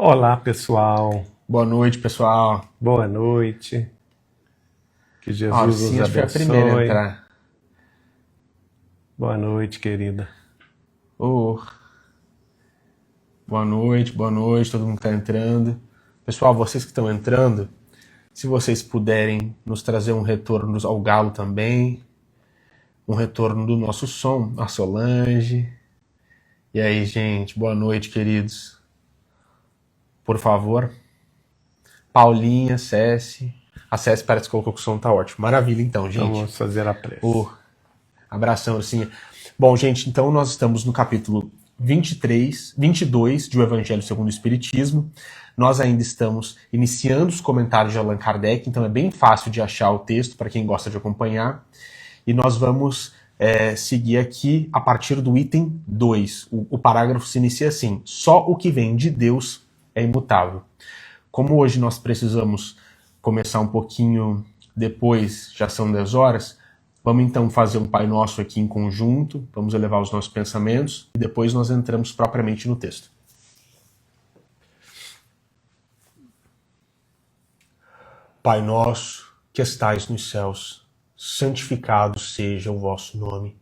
Olá, pessoal. Boa noite, pessoal. Boa noite. Que Jesus A nos Orcinha foi a primeira a abençoe. entrar. Boa noite, querida. Boa noite, todo mundo que está entrando. Pessoal, vocês que estão entrando, se vocês puderem nos trazer um retorno ao Galo também, um retorno do nosso som, a Solange. E aí, gente, boa noite, queridos. Por favor. Paulinha, Cessi. A Cessi parece que colocou que o som tá ótimo. Maravilha, então, gente. Então vamos fazer a prece. Abração, Orcinha. Bom, gente, então nós estamos no capítulo 22 de O Evangelho segundo o Espiritismo. Nós ainda estamos iniciando os comentários de Allan Kardec, então é bem fácil de achar o texto para quem gosta de acompanhar. E nós vamos seguir aqui a partir do item 2. O parágrafo se inicia assim: só o que vem de Deus é imutável. Como hoje nós precisamos começar um pouquinho depois, já são 10 horas, vamos então fazer um Pai Nosso aqui em conjunto, vamos elevar os nossos pensamentos e depois nós entramos propriamente no texto. Pai nosso, que estais nos céus, santificado seja o vosso nome.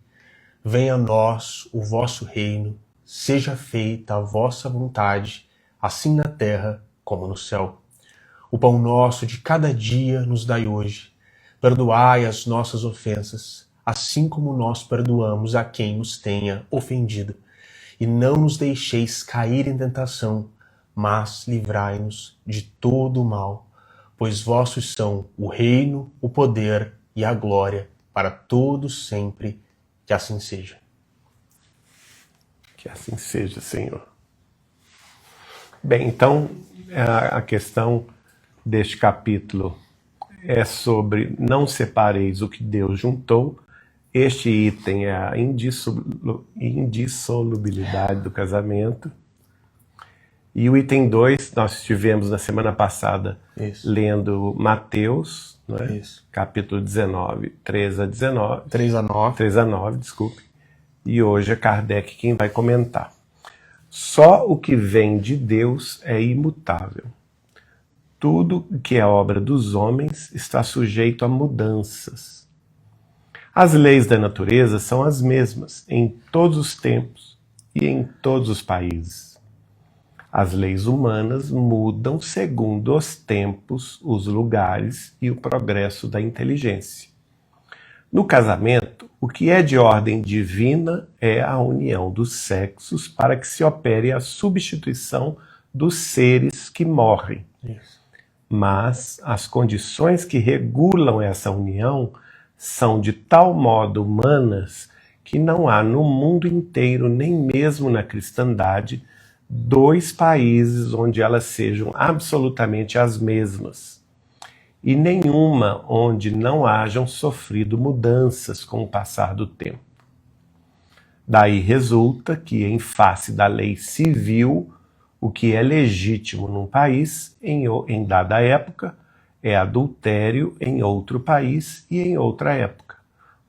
Venha a nós o vosso reino, seja feita a vossa vontade, assim na terra como no céu. O pão nosso de cada dia nos dai hoje. Perdoai as nossas ofensas, assim como nós perdoamos a quem nos tenha ofendido. E não nos deixeis cair em tentação, mas livrai-nos de todo o mal. Pois vossos são o reino, o poder e a glória para todos sempre. Que assim seja. Que assim seja, Senhor. Bem, então a questão deste capítulo é sobre não separeis o que Deus juntou. Este item é a indissolubilidade do casamento. E o item 2, nós estivemos na semana passada lendo Mateus, não é? Capítulo 19, 3 a 19. 3 a 9. 3 a 9, desculpe. E hoje é Kardec quem vai comentar. Só o que vem de Deus é imutável. Tudo que é obra dos homens está sujeito a mudanças. As leis da natureza são as mesmas em todos os tempos e em todos os países. As leis humanas mudam segundo os tempos, os lugares e o progresso da inteligência. No casamento, o que é de ordem divina é a união dos sexos para que se opere a substituição dos seres que morrem. Isso. Mas as condições que regulam essa união são de tal modo humanas que não há no mundo inteiro, nem mesmo na cristandade, dois países onde elas sejam absolutamente as mesmas, e nenhuma onde não hajam sofrido mudanças com o passar do tempo. Daí resulta que, em face da lei civil, o que é legítimo num país, em dada época, é adultério em outro país e em outra época,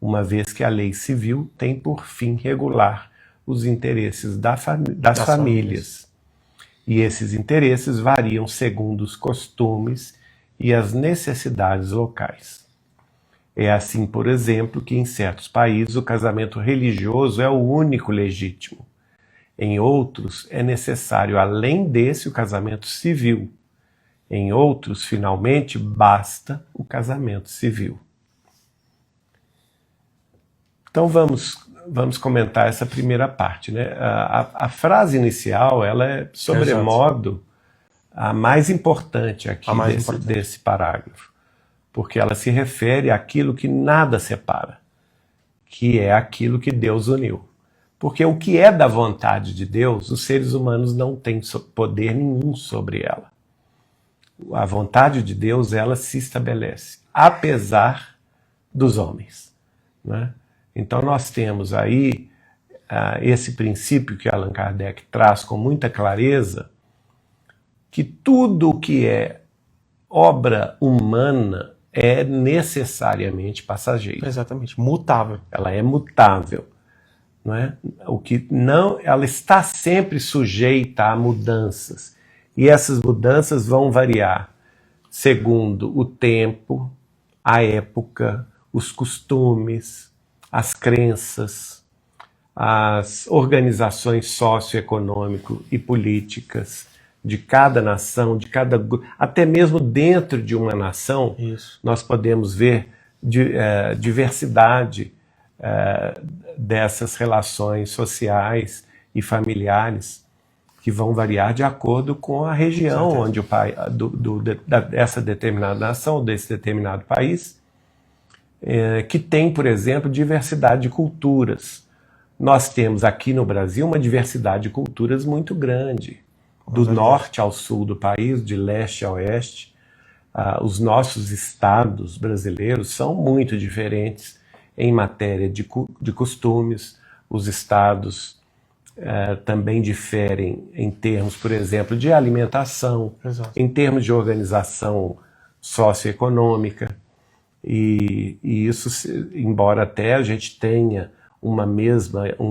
uma vez que a lei civil tem por fim regular os interesses das famílias. E esses interesses variam segundo os costumes e as necessidades locais. É assim, por exemplo, que em certos países o casamento religioso é o único legítimo. Em outros, é necessário, além desse, o casamento civil. Em outros, finalmente, basta o casamento civil. Então vamos comentar essa primeira parte, né? A frase inicial, ela é, sobremodo, a mais importante aqui desse parágrafo, porque ela se refere àquilo que nada separa, que é aquilo que Deus uniu. Porque o que é da vontade de Deus, os seres humanos não têm poder nenhum sobre ela. A vontade de Deus, ela se estabelece, apesar dos homens, né? Então nós temos aí esse princípio que Allan Kardec traz com muita clareza, que tudo que é obra humana é necessariamente passageiro. Exatamente, mutável. Ela é mutável. Não é? O que não, ela está sempre sujeita a mudanças. E essas mudanças vão variar segundo o tempo, a época, os costumes, as crenças, as organizações socioeconômicas e políticas de cada nação, de cada grupo, até mesmo dentro de uma nação, nós podemos ver diversidade dessas relações sociais e familiares que vão variar de acordo com a região onde dessa determinada nação, desse determinado país, que tem, por exemplo, diversidade de culturas. Nós temos aqui no Brasil uma diversidade de culturas muito grande, do norte ao sul do país, de leste a oeste. Os nossos estados brasileiros são muito diferentes em matéria de costumes. Os estados também diferem em termos, por exemplo, de alimentação, em termos de organização socioeconômica. E isso, embora até a gente tenha um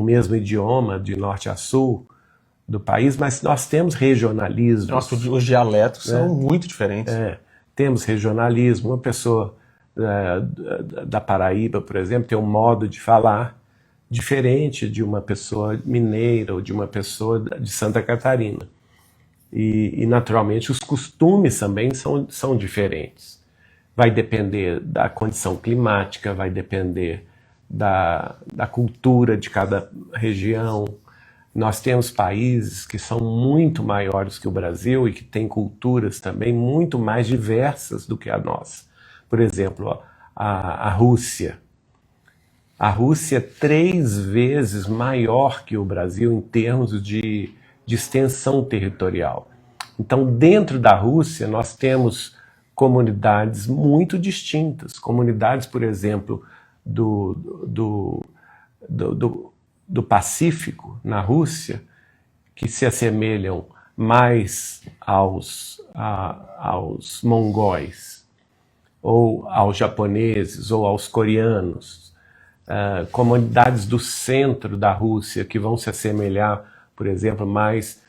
mesmo idioma de norte a sul do país, mas nós temos regionalismo. Os dialetos são muito diferentes. Temos regionalismo. Uma pessoa da Paraíba, por exemplo, tem um modo de falar diferente de uma pessoa mineira ou de uma pessoa de Santa Catarina. E naturalmente, os costumes também são diferentes. Vai depender da condição climática, vai depender da cultura de cada região. Nós temos países que são muito maiores que o Brasil e que têm culturas também muito mais diversas do que a nossa. Por exemplo, a Rússia. A Rússia é 3 vezes maior que o Brasil em termos de extensão territorial. Então, dentro da Rússia, nós temos comunidades muito distintas. Comunidades, por exemplo, do Pacífico, na Rússia, que se assemelham mais aos mongóis, ou aos japoneses, ou aos coreanos. Comunidades do centro da Rússia que vão se assemelhar, por exemplo, mais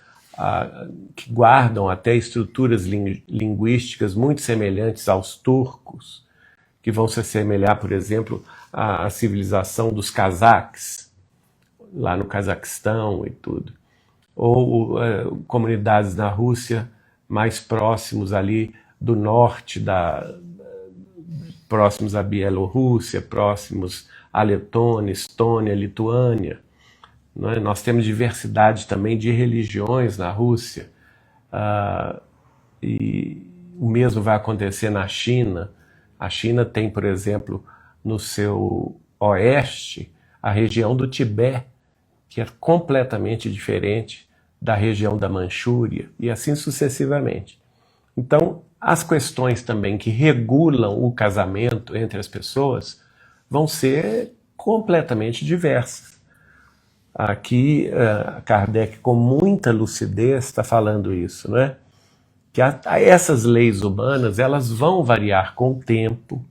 que guardam até estruturas linguísticas muito semelhantes aos turcos, que vão se assemelhar, por exemplo, à civilização dos cazaques, lá no Cazaquistão e tudo. Ou comunidades na Rússia mais próximos ali do norte, próximos à Bielorrússia, próximos à Letônia, Estônia, Lituânia. Nós temos diversidade também de religiões na Rússia. E o mesmo vai acontecer na China. A China tem, por exemplo, no seu oeste, a região do Tibete, que é completamente diferente da região da Manchúria, e assim sucessivamente. Então, as questões também que regulam o casamento entre as pessoas vão ser completamente diversas. Aqui, Kardec, com muita lucidez, está falando isso, né? Que essas leis humanas, elas vão variar com o tempo,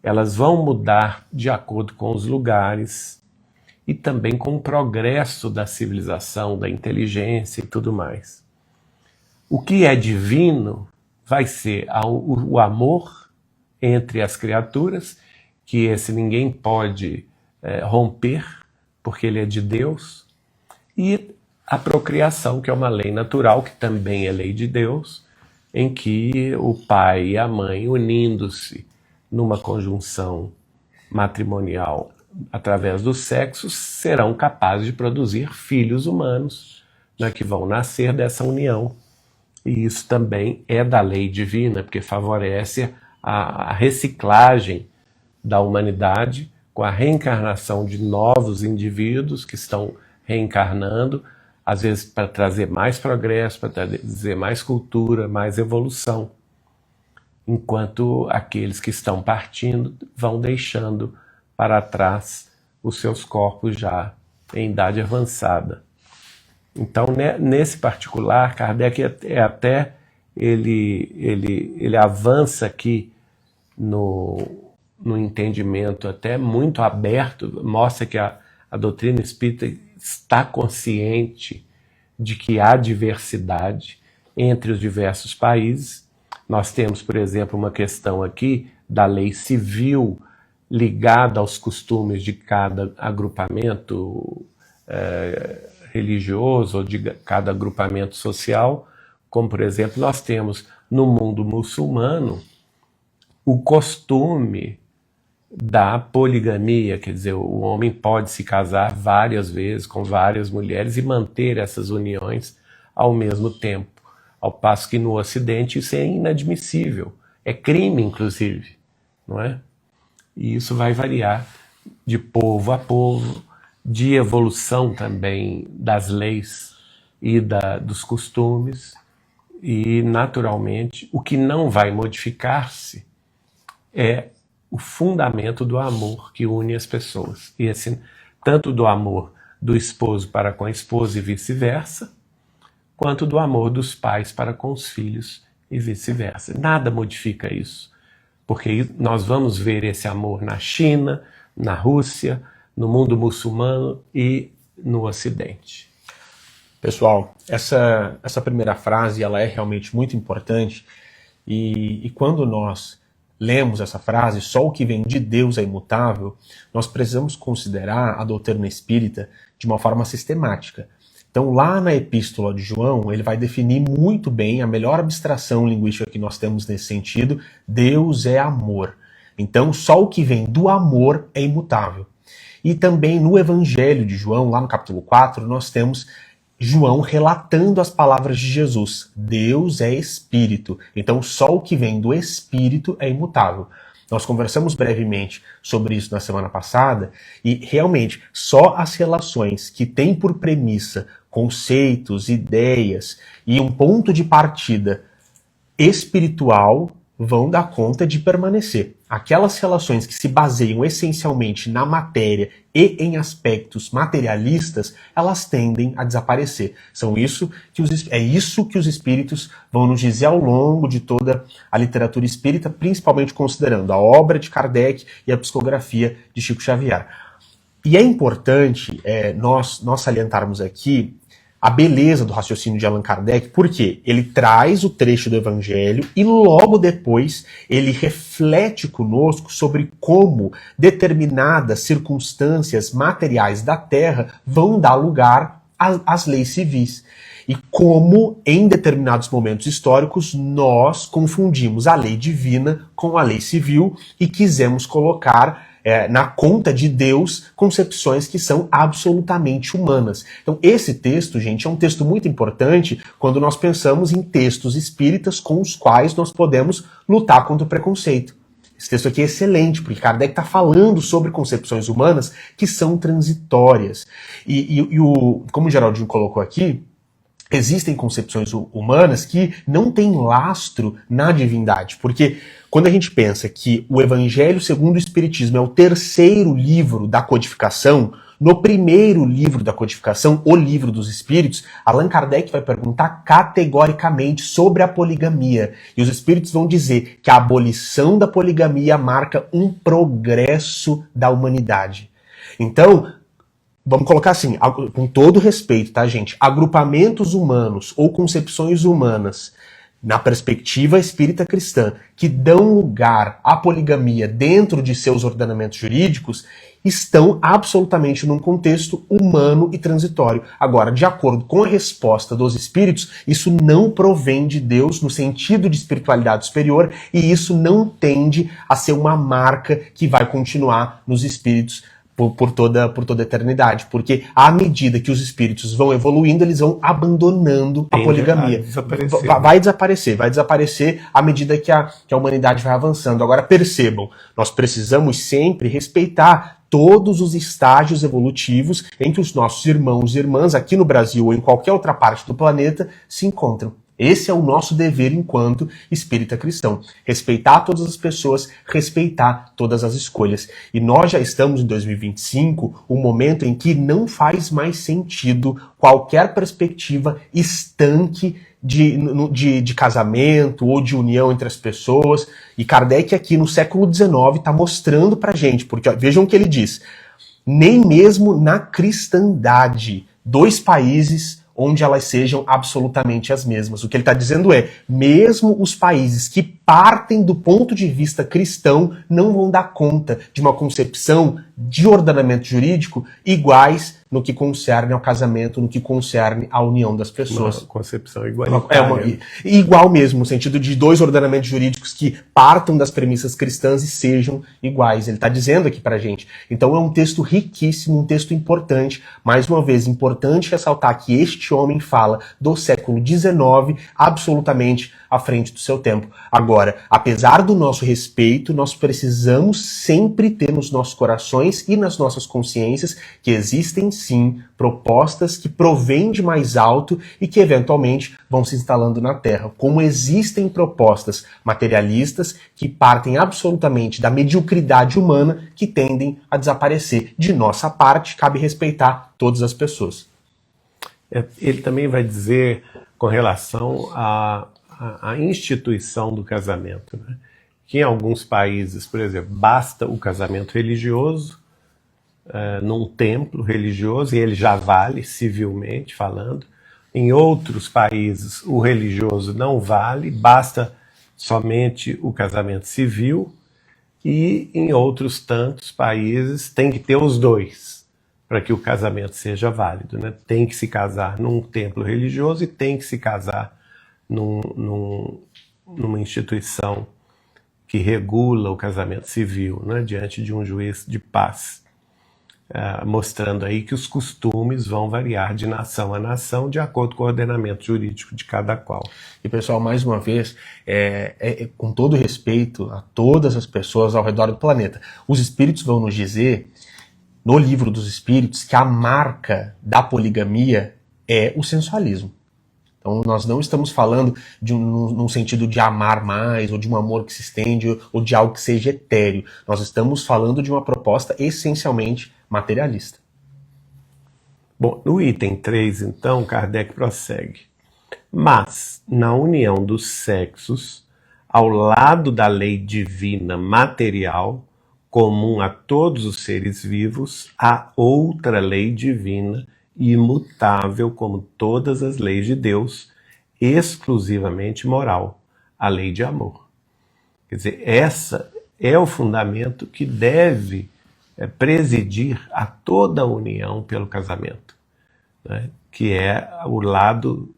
elas vão mudar de acordo com os lugares e também com o progresso da civilização, da inteligência e tudo mais. O que é divino vai ser o amor entre as criaturas, que esse ninguém pode romper, porque ele é de Deus, e a procriação, que é uma lei natural, que também é lei de Deus, em que o pai e a mãe, unindo-se numa conjunção matrimonial através do sexo, serão capazes de produzir filhos humanos, né, que vão nascer dessa união. E isso também é da lei divina, porque favorece a reciclagem da humanidade com a reencarnação de novos indivíduos que estão reencarnando, às vezes para trazer mais progresso, para trazer mais cultura, mais evolução, enquanto aqueles que estão partindo vão deixando para trás os seus corpos já em idade avançada. Então, nesse particular, Kardec ele avança aqui no entendimento até muito aberto, mostra que a doutrina espírita está consciente de que há diversidade entre os diversos países. Nós temos, por exemplo, uma questão aqui da lei civil ligada aos costumes de cada agrupamento religioso ou de cada agrupamento social, como, por exemplo, nós temos no mundo muçulmano o costume da poligamia, quer dizer, o homem pode se casar várias vezes com várias mulheres e manter essas uniões ao mesmo tempo, ao passo que no Ocidente isso é inadmissível, é crime inclusive, não é? E isso vai variar de povo a povo, de evolução também das leis e dos costumes, e naturalmente o que não vai modificar-se é o fundamento do amor que une as pessoas. E assim, tanto do amor do esposo para com a esposa e vice-versa, quanto do amor dos pais para com os filhos e vice-versa. Nada modifica isso, porque nós vamos ver esse amor na China, na Rússia, no mundo muçulmano e no Ocidente. Pessoal, essa primeira frase ela é realmente muito importante e quando nós lemos essa frase, só o que vem de Deus é imutável, nós precisamos considerar a doutrina espírita de uma forma sistemática. Então, lá na Epístola de João, ele vai definir muito bem a melhor abstração linguística que nós temos nesse sentido: Deus é amor. Então, só o que vem do amor é imutável. E também no Evangelho de João, lá no capítulo 4, nós temos João relatando as palavras de Jesus. Deus é Espírito. Então, só o que vem do Espírito é imutável. Nós conversamos brevemente sobre isso na semana passada e, realmente, só as relações que têm por premissa conceitos, ideias e um ponto de partida espiritual vão dar conta de permanecer. Aquelas relações que se baseiam essencialmente na matéria e em aspectos materialistas, elas tendem a desaparecer. É isso que os espíritos vão nos dizer ao longo de toda a literatura espírita, principalmente considerando a obra de Kardec e a psicografia de Chico Xavier. E é importante nós salientarmos aqui a beleza do raciocínio de Allan Kardec, porque ele traz o trecho do Evangelho e logo depois ele reflete conosco sobre como determinadas circunstâncias materiais da Terra vão dar lugar às leis civis. E como, em determinados momentos históricos, nós confundimos a lei divina com a lei civil e quisemos colocar na conta de Deus concepções que são absolutamente humanas. Então esse texto, gente, é um texto muito importante quando nós pensamos em textos espíritas com os quais nós podemos lutar contra o preconceito. Esse texto aqui é excelente, porque Kardec está falando sobre concepções humanas que são transitórias. Como o Geraldinho colocou aqui, existem concepções humanas que não têm lastro na divindade, porque quando a gente pensa que o Evangelho segundo o Espiritismo é o terceiro livro da codificação, no primeiro livro da codificação, o Livro dos Espíritos, Allan Kardec vai perguntar categoricamente sobre a poligamia, e os espíritos vão dizer que a abolição da poligamia marca um progresso da humanidade. Então, vamos colocar assim, com todo respeito, tá, gente? Agrupamentos humanos ou concepções humanas, na perspectiva espírita cristã, que dão lugar à poligamia dentro de seus ordenamentos jurídicos, estão absolutamente num contexto humano e transitório. Agora, de acordo com a resposta dos espíritos, isso não provém de Deus no sentido de espiritualidade superior, e isso não tende a ser uma marca que vai continuar nos espíritos por toda a eternidade, porque à medida que os espíritos vão evoluindo, eles vão abandonando a poligamia. Vai desaparecer à medida que a humanidade vai avançando. Agora percebam, nós precisamos sempre respeitar todos os estágios evolutivos em que os nossos irmãos e irmãs, aqui no Brasil ou em qualquer outra parte do planeta, se encontram. Esse é o nosso dever enquanto espírita cristão. Respeitar todas as pessoas, respeitar todas as escolhas. E nós já estamos em 2025, um momento em que não faz mais sentido qualquer perspectiva estanque de casamento ou de união entre as pessoas. E Kardec aqui no século XIX está mostrando pra gente, porque vejam o que ele diz, nem mesmo na cristandade, dois países onde elas sejam absolutamente as mesmas. O que ele está dizendo é, mesmo os países que partem do ponto de vista cristão não vão dar conta de uma concepção de ordenamento jurídico iguais no que concerne ao casamento, no que concerne à união das pessoas. Uma concepção igualitária. Igual mesmo, no sentido de dois ordenamentos jurídicos que partam das premissas cristãs e sejam iguais. Ele está dizendo aqui pra gente. Então é um texto riquíssimo, um texto importante. Mais uma vez, importante ressaltar que este homem fala do século XIX, absolutamente à frente do seu tempo. Agora, apesar do nosso respeito, nós precisamos sempre ter nos nossos corações e nas nossas consciências que existem sim propostas que provêm de mais alto e que eventualmente vão se instalando na Terra. Como existem propostas materialistas que partem absolutamente da mediocridade humana que tendem a desaparecer. De nossa parte, cabe respeitar todas as pessoas. Ele também vai dizer com relação à instituição do casamento, né? Que em alguns países, por exemplo, basta o casamento religioso, num templo religioso, e ele já vale civilmente falando. Em outros países, o religioso não vale, basta somente o casamento civil, e em outros tantos países tem que ter os dois para que o casamento seja válido, né? Tem que se casar num templo religioso e tem que se casar numa instituição que regula o casamento civil, né, diante de um juiz de paz, mostrando aí que os costumes vão variar de nação a nação de acordo com o ordenamento jurídico de cada qual. E pessoal, mais uma vez, com todo respeito a todas as pessoas ao redor do planeta, os espíritos vão nos dizer, no livro dos espíritos, que a marca da poligamia é o sensualismo. Então nós não estamos falando num sentido de amar mais, ou de um amor que se estende, ou de algo que seja etéreo. Nós estamos falando de uma proposta essencialmente materialista. Bom, no item 3, então, Kardec prossegue. Mas, na união dos sexos, ao lado da lei divina material, comum a todos os seres vivos, há outra lei divina imutável como todas as leis de Deus, exclusivamente moral, a lei de amor. Quer dizer, essa é o fundamento que deve presidir a toda a união pelo casamento, né? Que é o lado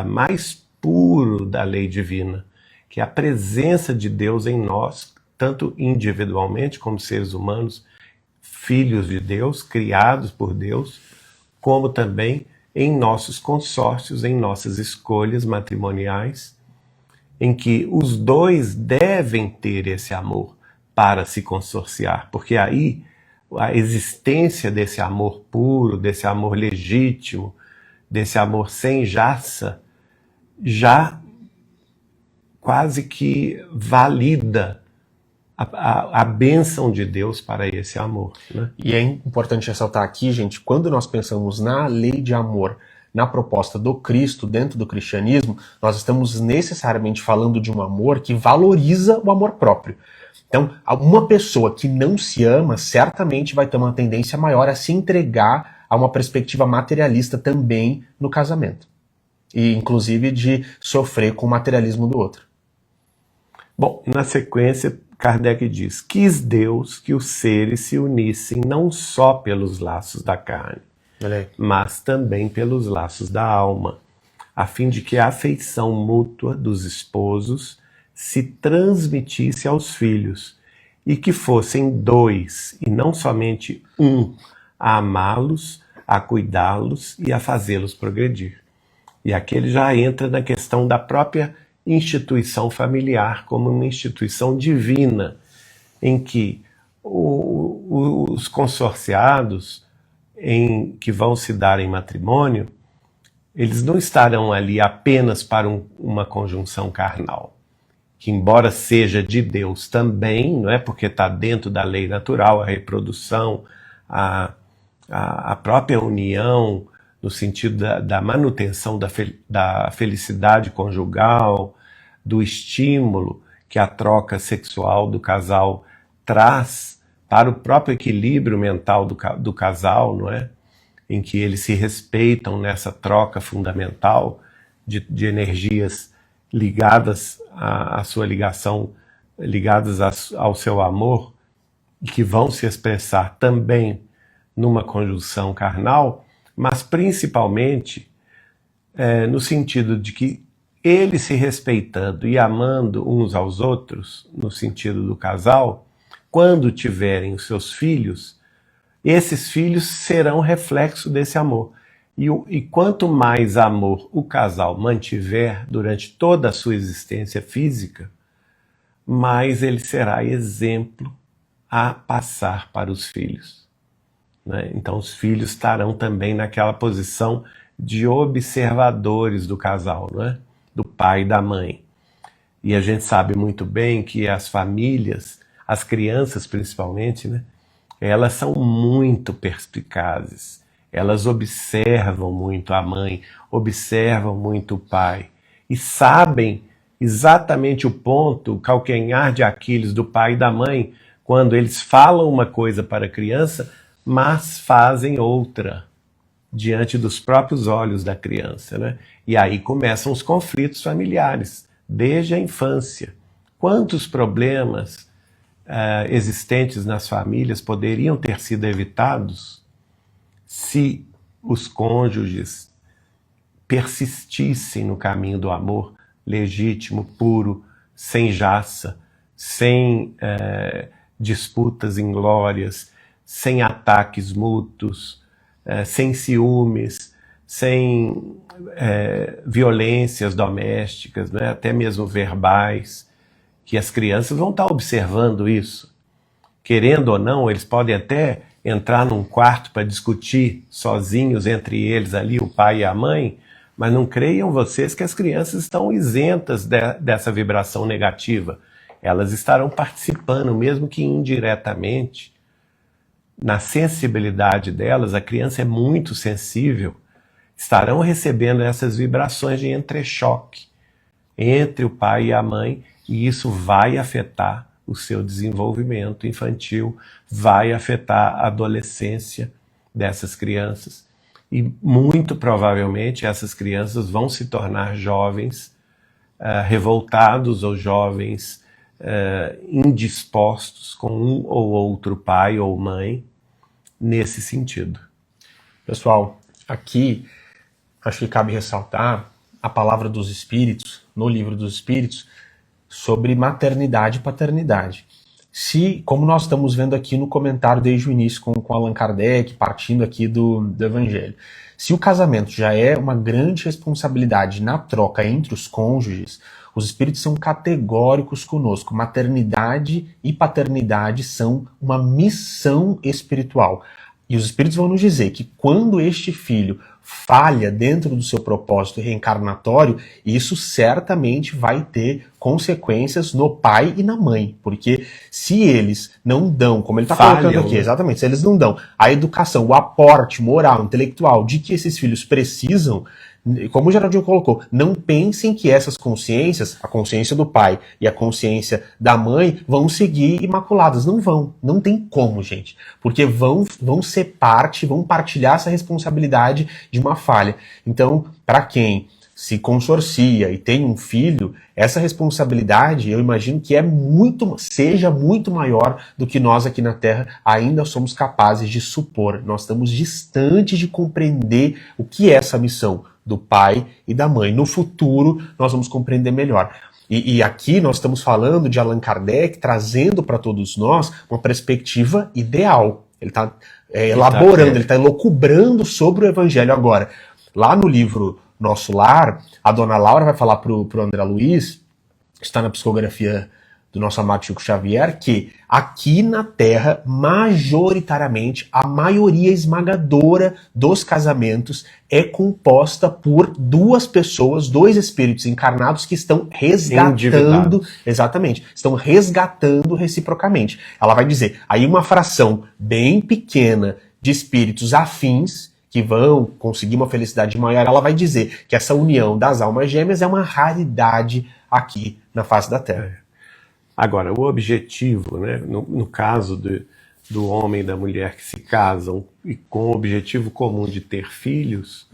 mais puro da lei divina, que é a presença de Deus em nós, tanto individualmente como seres humanos, filhos de Deus, criados por Deus, como também em nossos consórcios, em nossas escolhas matrimoniais, em que os dois devem ter esse amor para se consorciar, porque aí a existência desse amor puro, desse amor legítimo, desse amor sem jaça, já quase que valida a bênção de Deus para esse amor, né? E é importante ressaltar aqui, gente, quando nós pensamos na lei de amor, na proposta do Cristo dentro do cristianismo, nós estamos necessariamente falando de um amor que valoriza o amor próprio. Então, uma pessoa que não se ama certamente vai ter uma tendência maior a se entregar a uma perspectiva materialista também no casamento. E inclusive de sofrer com o materialismo do outro. Bom, na sequência, Kardec diz: quis Deus que os seres se unissem não só pelos laços da carne, mas também pelos laços da alma, a fim de que a afeição mútua dos esposos se transmitisse aos filhos, e que fossem dois, e não somente um, a amá-los, a cuidá-los e a fazê-los progredir. E aqui ele já entra na questão da própria instituição familiar como uma instituição divina, em que os consorciados que vão se dar em matrimônio, eles não estarão ali apenas para uma conjunção carnal, que embora seja de Deus também, não é, porque está dentro da lei natural, a reprodução, a própria união, no sentido da manutenção da felicidade conjugal, do estímulo que a troca sexual do casal traz para o próprio equilíbrio mental do casal, não é? em que eles se respeitam nessa troca fundamental de energias ligadas à sua ligação, ligadas ao seu amor, e que vão se expressar também numa conjunção carnal, mas principalmente no sentido de que eles se respeitando e amando uns aos outros, no sentido do casal, quando tiverem os seus filhos, esses filhos serão reflexo desse amor. E quanto mais amor o casal mantiver durante toda a sua existência física, mais ele será exemplo a passar para os filhos, né? Então os filhos estarão também naquela posição de observadores do casal, né? Do pai e da mãe. E a gente sabe muito bem que as famílias, as crianças principalmente, né? Elas são muito perspicazes, elas observam muito a mãe, observam muito o pai e sabem exatamente o ponto, o calcanhar de Aquiles do pai e da mãe, quando eles falam uma coisa para a criança, mas fazem outra diante dos próprios olhos da criança, né? E aí começam os conflitos familiares, desde a infância. Quantos problemas existentes nas famílias poderiam ter sido evitados se os cônjuges persistissem no caminho do amor legítimo, puro, sem jaça, sem disputas inglórias, sem ataques mútuos, sem ciúmes, sem violências domésticas, né, até mesmo verbais, que as crianças vão estar observando isso. Querendo ou não, eles podem até entrar num quarto para discutir sozinhos entre eles ali, o pai e a mãe, mas não creiam vocês que as crianças estão isentas dessa vibração negativa. Elas estarão participando, mesmo que indiretamente. Na sensibilidade delas, a criança é muito sensível, estarão recebendo essas vibrações de entrechoque entre o pai e a mãe, e isso vai afetar o seu desenvolvimento infantil, vai afetar a adolescência dessas crianças. E muito provavelmente essas crianças vão se tornar jovens revoltados ou jovens indispostos com um ou outro pai ou mãe nesse sentido. Pessoal, aqui acho que cabe ressaltar a palavra dos Espíritos, no Livro dos Espíritos, sobre maternidade e paternidade. Se, como nós estamos vendo aqui no comentário desde o início com Allan Kardec, partindo aqui do Evangelho, se o casamento já é uma grande responsabilidade na troca entre os cônjuges, os Espíritos são categóricos conosco. Maternidade e paternidade são uma missão espiritual. E os Espíritos vão nos dizer que quando este filho falha dentro do seu propósito reencarnatório, isso certamente vai ter consequências no pai e na mãe. Porque se eles não dão, como ele está colocando aqui, exatamente, se eles não dão a educação, o aporte moral, intelectual de que esses filhos precisam, como o Geraldinho colocou, não pensem que essas consciências, a consciência do pai e a consciência da mãe, vão seguir imaculadas. Não vão. Não tem como, gente. Porque vão ser parte, vão partilhar essa responsabilidade de uma falha. Então, para quem se consorcia e tem um filho, essa responsabilidade, eu imagino que seja muito maior do que nós aqui na Terra ainda somos capazes de supor. Nós estamos distantes de compreender o que é essa missão do pai e da mãe. No futuro, nós vamos compreender melhor. E aqui nós estamos falando de Allan Kardec trazendo para todos nós uma perspectiva ideal. Ele está elaborando, ele está elucubrando sobre o Evangelho agora. Lá no livro Nosso Lar, a dona Laura vai falar para o André Luiz, que está na psicografia do nosso amado Chico Xavier, que aqui na Terra, majoritariamente, a maioria esmagadora dos casamentos é composta por duas pessoas, dois espíritos encarnados que estão resgatando, exatamente, estão resgatando reciprocamente. Ela vai dizer, aí uma fração bem pequena de espíritos afins, que vão conseguir uma felicidade maior, ela vai dizer que essa união das almas gêmeas é uma raridade aqui na face da Terra. Agora, o objetivo, né, no caso do homem e da mulher que se casam e com o objetivo comum de ter filhos,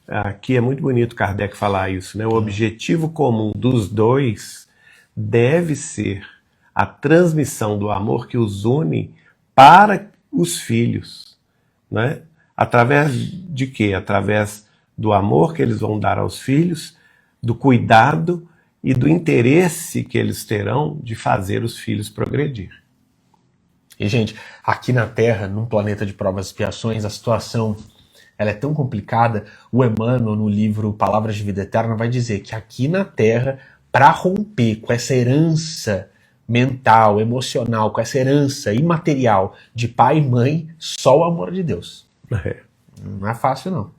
aqui é muito bonito Kardec falar isso, né? O objetivo comum dos dois deve ser a transmissão do amor que os une para os filhos, né? Através de quê? Através do amor que eles vão dar aos filhos, do cuidado e do interesse que eles terão de fazer os filhos progredir. E, gente, aqui na Terra, num planeta de provas e expiações, a situação ela é tão complicada. O Emmanuel, no livro Palavras de Vida Eterna, vai dizer que aqui na Terra, para romper com essa herança mental, emocional, com essa herança imaterial de pai e mãe, só o amor de Deus. Não é fácil, não.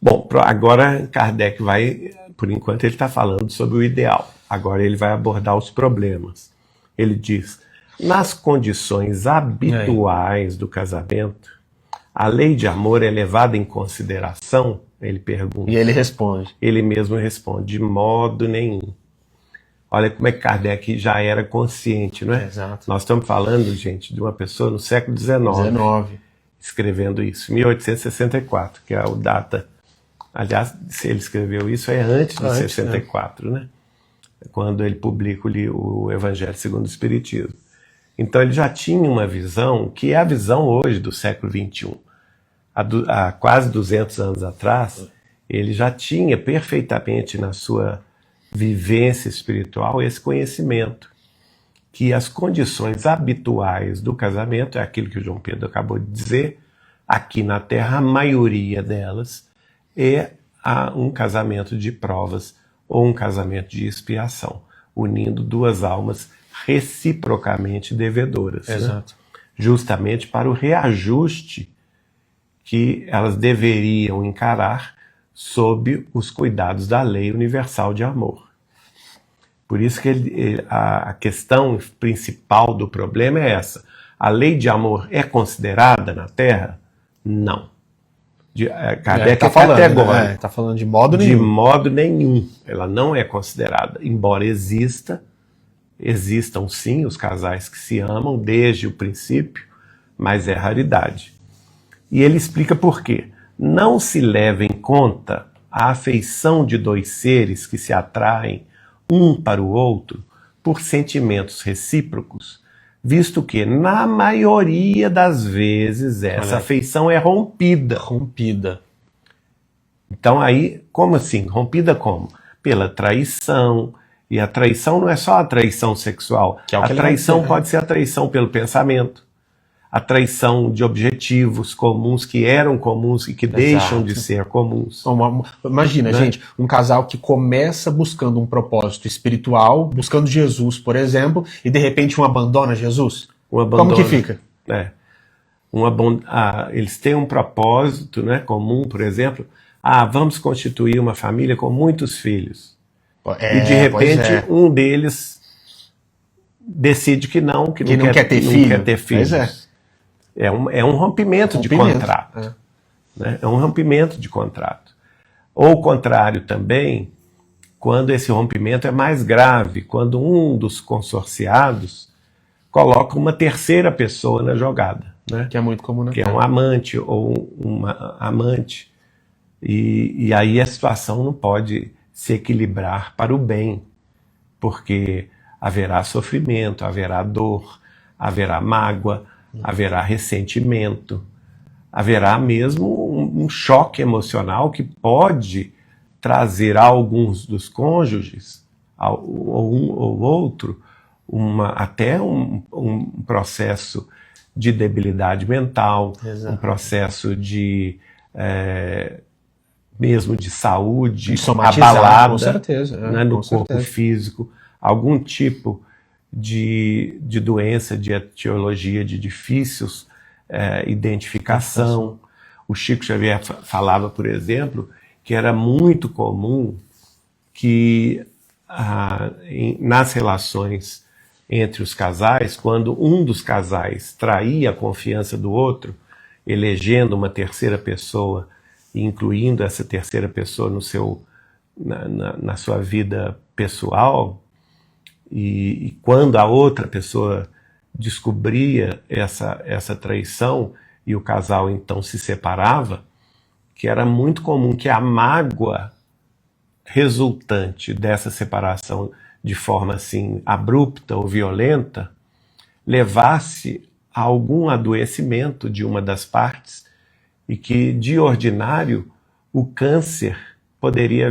Bom, agora Kardec vai, por enquanto ele está falando sobre o ideal. Agora ele vai abordar os problemas. Ele diz: nas condições habituais do casamento, a lei de amor é levada em consideração? Ele pergunta. E ele responde. Ele mesmo responde: de modo nenhum. Olha como é que Kardec já era consciente, não é? Exato. Nós estamos falando, gente, de uma pessoa no século XIX. Escrevendo isso, 1864, que é a data. Aliás, se ele escreveu isso é antes de 64, né? Quando ele publica o Evangelho segundo o Espiritismo. Então ele já tinha uma visão, que é a visão hoje do século XXI. Há quase 200 anos atrás, ele já tinha perfeitamente na sua vivência espiritual esse conhecimento, que as condições habituais do casamento, é aquilo que o João Pedro acabou de dizer, aqui na Terra a maioria delas é um casamento de provas ou um casamento de expiação, unindo duas almas reciprocamente devedoras. Exato. Né? Justamente para o reajuste que elas deveriam encarar sob os cuidados da lei universal de amor. Por isso que a questão principal do problema é essa. A lei de amor é considerada na Terra? Não. Kardec é categórico. Está falando de modo nenhum. De modo nenhum. Ela não é considerada. Embora existam sim os casais que se amam desde o princípio, mas é raridade. E ele explica por quê. Não se leva em conta a afeição de dois seres que se atraem um para o outro por sentimentos recíprocos, visto que, na maioria das vezes, essa afeição é rompida. Então aí, como assim? Rompida como? Pela traição. E a traição não é só a traição sexual. A traição pode ser a traição pelo pensamento. A traição de objetivos comuns que eram comuns e que deixam de ser comuns. Imagina, né? Gente, um casal que começa buscando um propósito espiritual, buscando Jesus, por exemplo, e de repente um abandona Jesus. Como que fica? Eles têm um propósito, né, comum, por exemplo. Vamos constituir uma família com muitos filhos. E de repente um deles decide que não quer ter filhos. É um rompimento de contrato. Né? É um rompimento de contrato. Ou o contrário também, quando esse rompimento é mais grave, quando um dos consorciados coloca uma terceira pessoa na jogada. Né? Que é muito comum, né? Que é um amante ou uma amante. E aí a situação não pode se equilibrar para o bem, porque haverá sofrimento, haverá dor, haverá mágoa, haverá ressentimento, haverá mesmo um choque emocional que pode trazer a alguns dos cônjuges, ou um ou outro, até um processo de debilidade mental, um processo de mesmo de saúde abalada, com certeza, né, no corpo físico, algum tipo de doença, de etiologia, de difícil identificação. O Chico Xavier falava, por exemplo, que era muito comum que nas relações entre os casais, quando um dos casais traía a confiança do outro, elegendo uma terceira pessoa e incluindo essa terceira pessoa na sua vida pessoal, e quando a outra pessoa descobria essa traição e o casal então se separava, que era muito comum que a mágoa resultante dessa separação de forma assim abrupta ou violenta levasse a algum adoecimento de uma das partes e que, de ordinário, o câncer poderia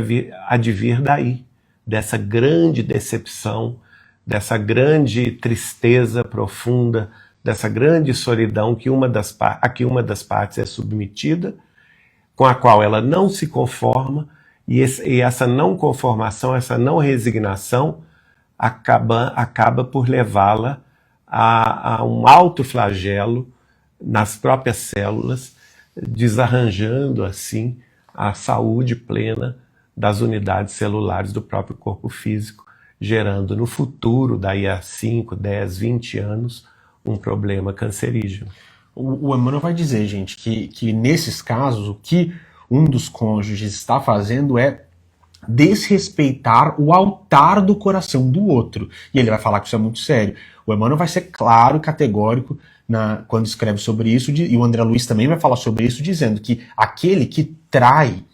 advir daí, dessa grande decepção, dessa grande tristeza profunda, dessa grande solidão a que uma das partes é submetida, com a qual ela não se conforma, e essa não conformação, essa não resignação acaba por levá-la a um alto flagelo nas próprias células, desarranjando assim a saúde plena das unidades celulares do próprio corpo físico, gerando no futuro, daí a 5, 10, 20 anos, um problema cancerígeno. O Emmanuel vai dizer, gente, que nesses casos o que um dos cônjuges está fazendo é desrespeitar o altar do coração do outro. E ele vai falar que isso é muito sério. O Emmanuel vai ser claro e categórico quando escreve sobre isso, e o André Luiz também vai falar sobre isso, dizendo que aquele que trai,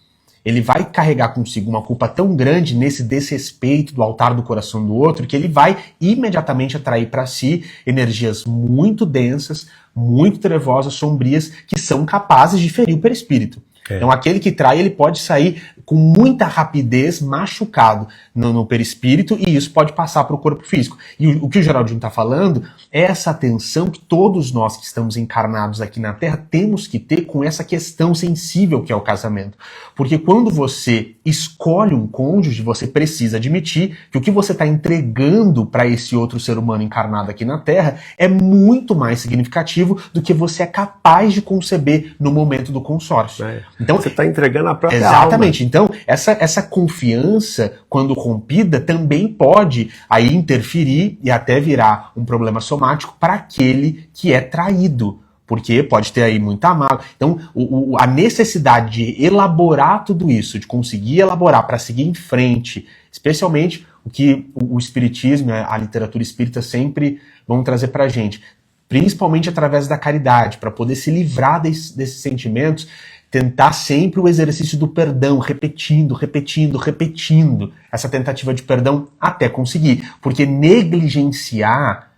ele vai carregar consigo uma culpa tão grande nesse desrespeito do altar do coração do outro, que ele vai imediatamente atrair para si energias muito densas, muito trevosas, sombrias, que são capazes de ferir o perispírito. Então aquele que trai, ele pode sair com muita rapidez machucado no perispírito, e isso pode passar para o corpo físico. E o que o Geraldinho está falando é essa atenção que todos nós que estamos encarnados aqui na Terra temos que ter com essa questão sensível que é o casamento. Porque quando você escolhe um cônjuge, você precisa admitir que o que você está entregando para esse outro ser humano encarnado aqui na Terra é muito mais significativo do que você é capaz de conceber no momento do consórcio. Então, você está entregando a própria exatamente. alma. Então, essa confiança, quando rompida, também pode aí interferir e até virar um problema somático para aquele que é traído. Porque pode ter aí muita mágoa. Então, a necessidade de elaborar tudo isso, de conseguir elaborar para seguir em frente, especialmente o que o Espiritismo, a literatura espírita sempre vão trazer para a gente, principalmente através da caridade, para poder se livrar desses sentimentos, tentar sempre o exercício do perdão, repetindo essa tentativa de perdão até conseguir. Porque negligenciar,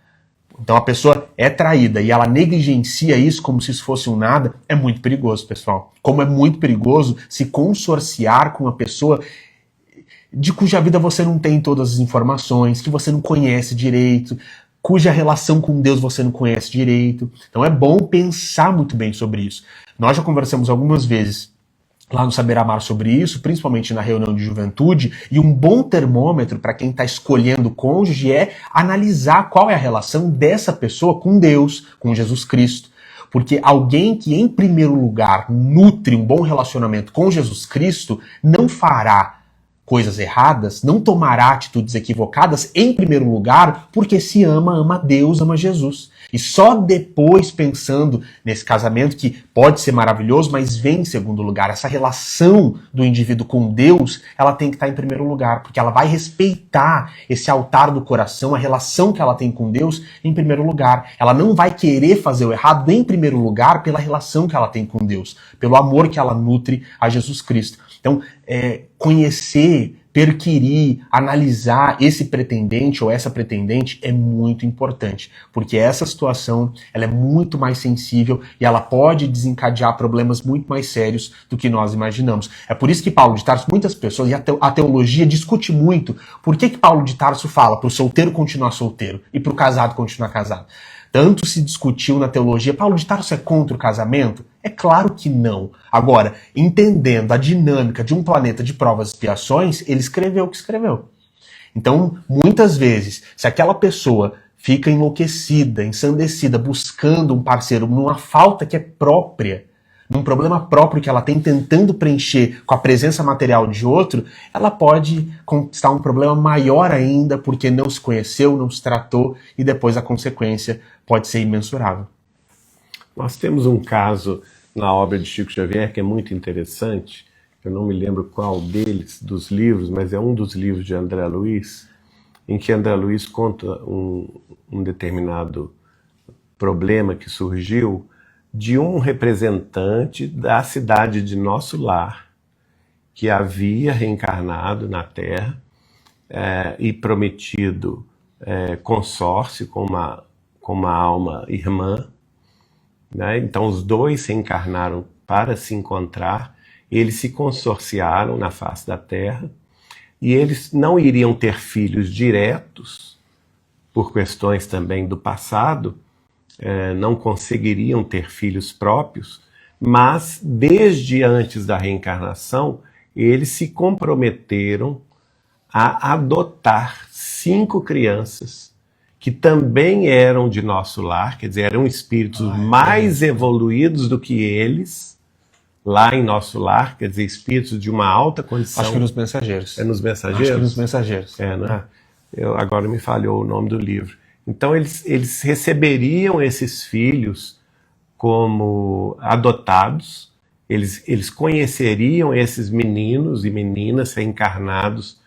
então a pessoa é traída e ela negligencia isso como se isso fosse um nada, é muito perigoso, pessoal. Como é muito perigoso se consorciar com uma pessoa de cuja vida você não tem todas as informações, que você não conhece direito, cuja relação com Deus você não conhece direito. Então é bom pensar muito bem sobre isso. Nós já conversamos algumas vezes lá no Saber Amar sobre isso, principalmente na reunião de juventude, e um bom termômetro para quem está escolhendo o cônjuge é analisar qual é a relação dessa pessoa com Deus, com Jesus Cristo. Porque alguém que, em primeiro lugar, nutre um bom relacionamento com Jesus Cristo, não fará coisas erradas, não tomará atitudes equivocadas, em primeiro lugar, porque se ama Deus, ama Jesus. E só depois, pensando nesse casamento, que pode ser maravilhoso, mas vem em segundo lugar. Essa relação do indivíduo com Deus, ela tem que estar em primeiro lugar, porque ela vai respeitar esse altar do coração, a relação que ela tem com Deus, em primeiro lugar. Ela não vai querer fazer o errado, em primeiro lugar, pela relação que ela tem com Deus, pelo amor que ela nutre a Jesus Cristo. Então, conhecer, perquirir, analisar esse pretendente ou essa pretendente é muito importante, porque essa situação ela é muito mais sensível e ela pode desencadear problemas muito mais sérios do que nós imaginamos. É por isso que Paulo de Tarso, muitas pessoas, e a teologia discute muito, por que Paulo de Tarso fala para o solteiro continuar solteiro e para o casado continuar casado. Tanto se discutiu na teologia, Paulo de Tarso é contra o casamento? É claro que não. Agora, entendendo a dinâmica de um planeta de provas e expiações, ele escreveu o que escreveu. Então, muitas vezes, se aquela pessoa fica enlouquecida, ensandecida, buscando um parceiro numa falta que é própria, num problema próprio que ela tem, tentando preencher com a presença material de outro, ela pode conquistar um problema maior ainda, porque não se conheceu, não se tratou, e depois a consequência pode ser imensurável. Nós temos um caso na obra de Chico Xavier que é muito interessante, eu não me lembro qual deles, dos livros, mas é um dos livros de André Luiz, em que André Luiz conta um determinado problema que surgiu de um representante da cidade de Nosso Lar, que havia reencarnado na Terra e prometido consórcio com uma alma irmã, né? Então os dois se encarnaram para se encontrar, eles se consorciaram na face da Terra, e eles não iriam ter filhos diretos, por questões também do passado, não conseguiriam ter filhos próprios, mas desde antes da reencarnação, eles se comprometeram a adotar 5 crianças que também eram de Nosso Lar, quer dizer, eram espíritos mais evoluídos do que eles, lá em Nosso Lar, quer dizer, espíritos de uma alta condição. Acho que nos Mensageiros. É nos Mensageiros? Acho que nos Mensageiros. Né? Agora me falhou o nome do livro. Então eles receberiam esses filhos como adotados, eles conheceriam esses meninos e meninas reencarnados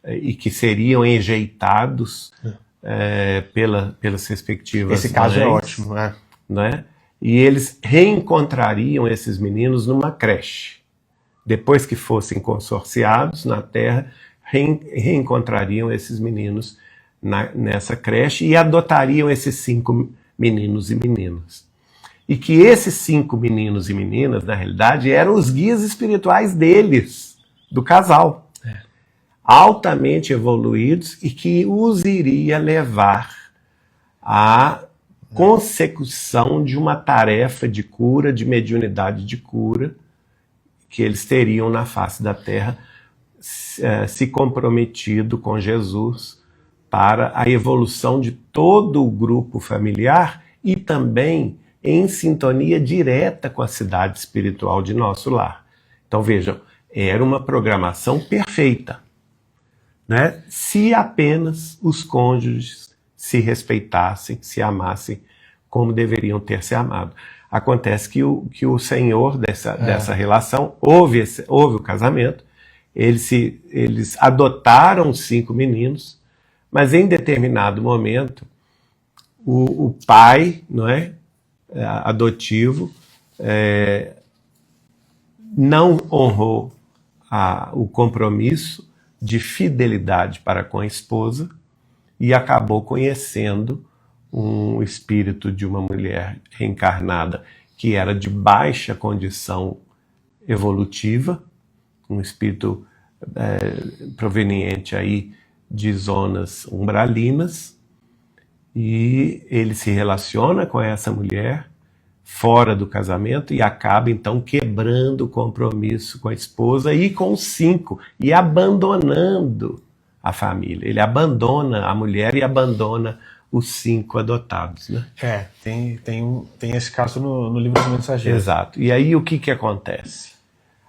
e que seriam enjeitados pelas respectivas Esse caso mães, é ótimo, né? E eles reencontrariam esses meninos numa creche. Depois que fossem consorciados na Terra, reencontrariam esses meninos nessa creche e adotariam esses 5 meninos e meninas. E que esses 5 meninos e meninas, na realidade, eram os guias espirituais deles, do casal. Altamente evoluídos e que os iria levar à consecução de uma tarefa de cura, de mediunidade de cura, que eles teriam na face da Terra, se comprometido com Jesus para a evolução de todo o grupo familiar e também em sintonia direta com a cidade espiritual de Nosso Lar. Então vejam, era uma programação perfeita, né? Se apenas os cônjuges se respeitassem, se amassem como deveriam ter se amado. Acontece que o senhor dessa relação, houve o casamento, eles adotaram 5 meninos, mas em determinado momento o pai, não é, adotivo, não honrou o compromisso de fidelidade para com a esposa e acabou conhecendo um espírito de uma mulher reencarnada que era de baixa condição evolutiva, um espírito proveniente aí de zonas umbralinas, e ele se relaciona com essa mulher fora do casamento e acaba então quebrando o compromisso com a esposa e com os 5, e abandonando a família. Ele abandona a mulher e abandona os 5 adotados, né? Tem esse caso no livro dos Mensageiros. Exato. E aí o que acontece?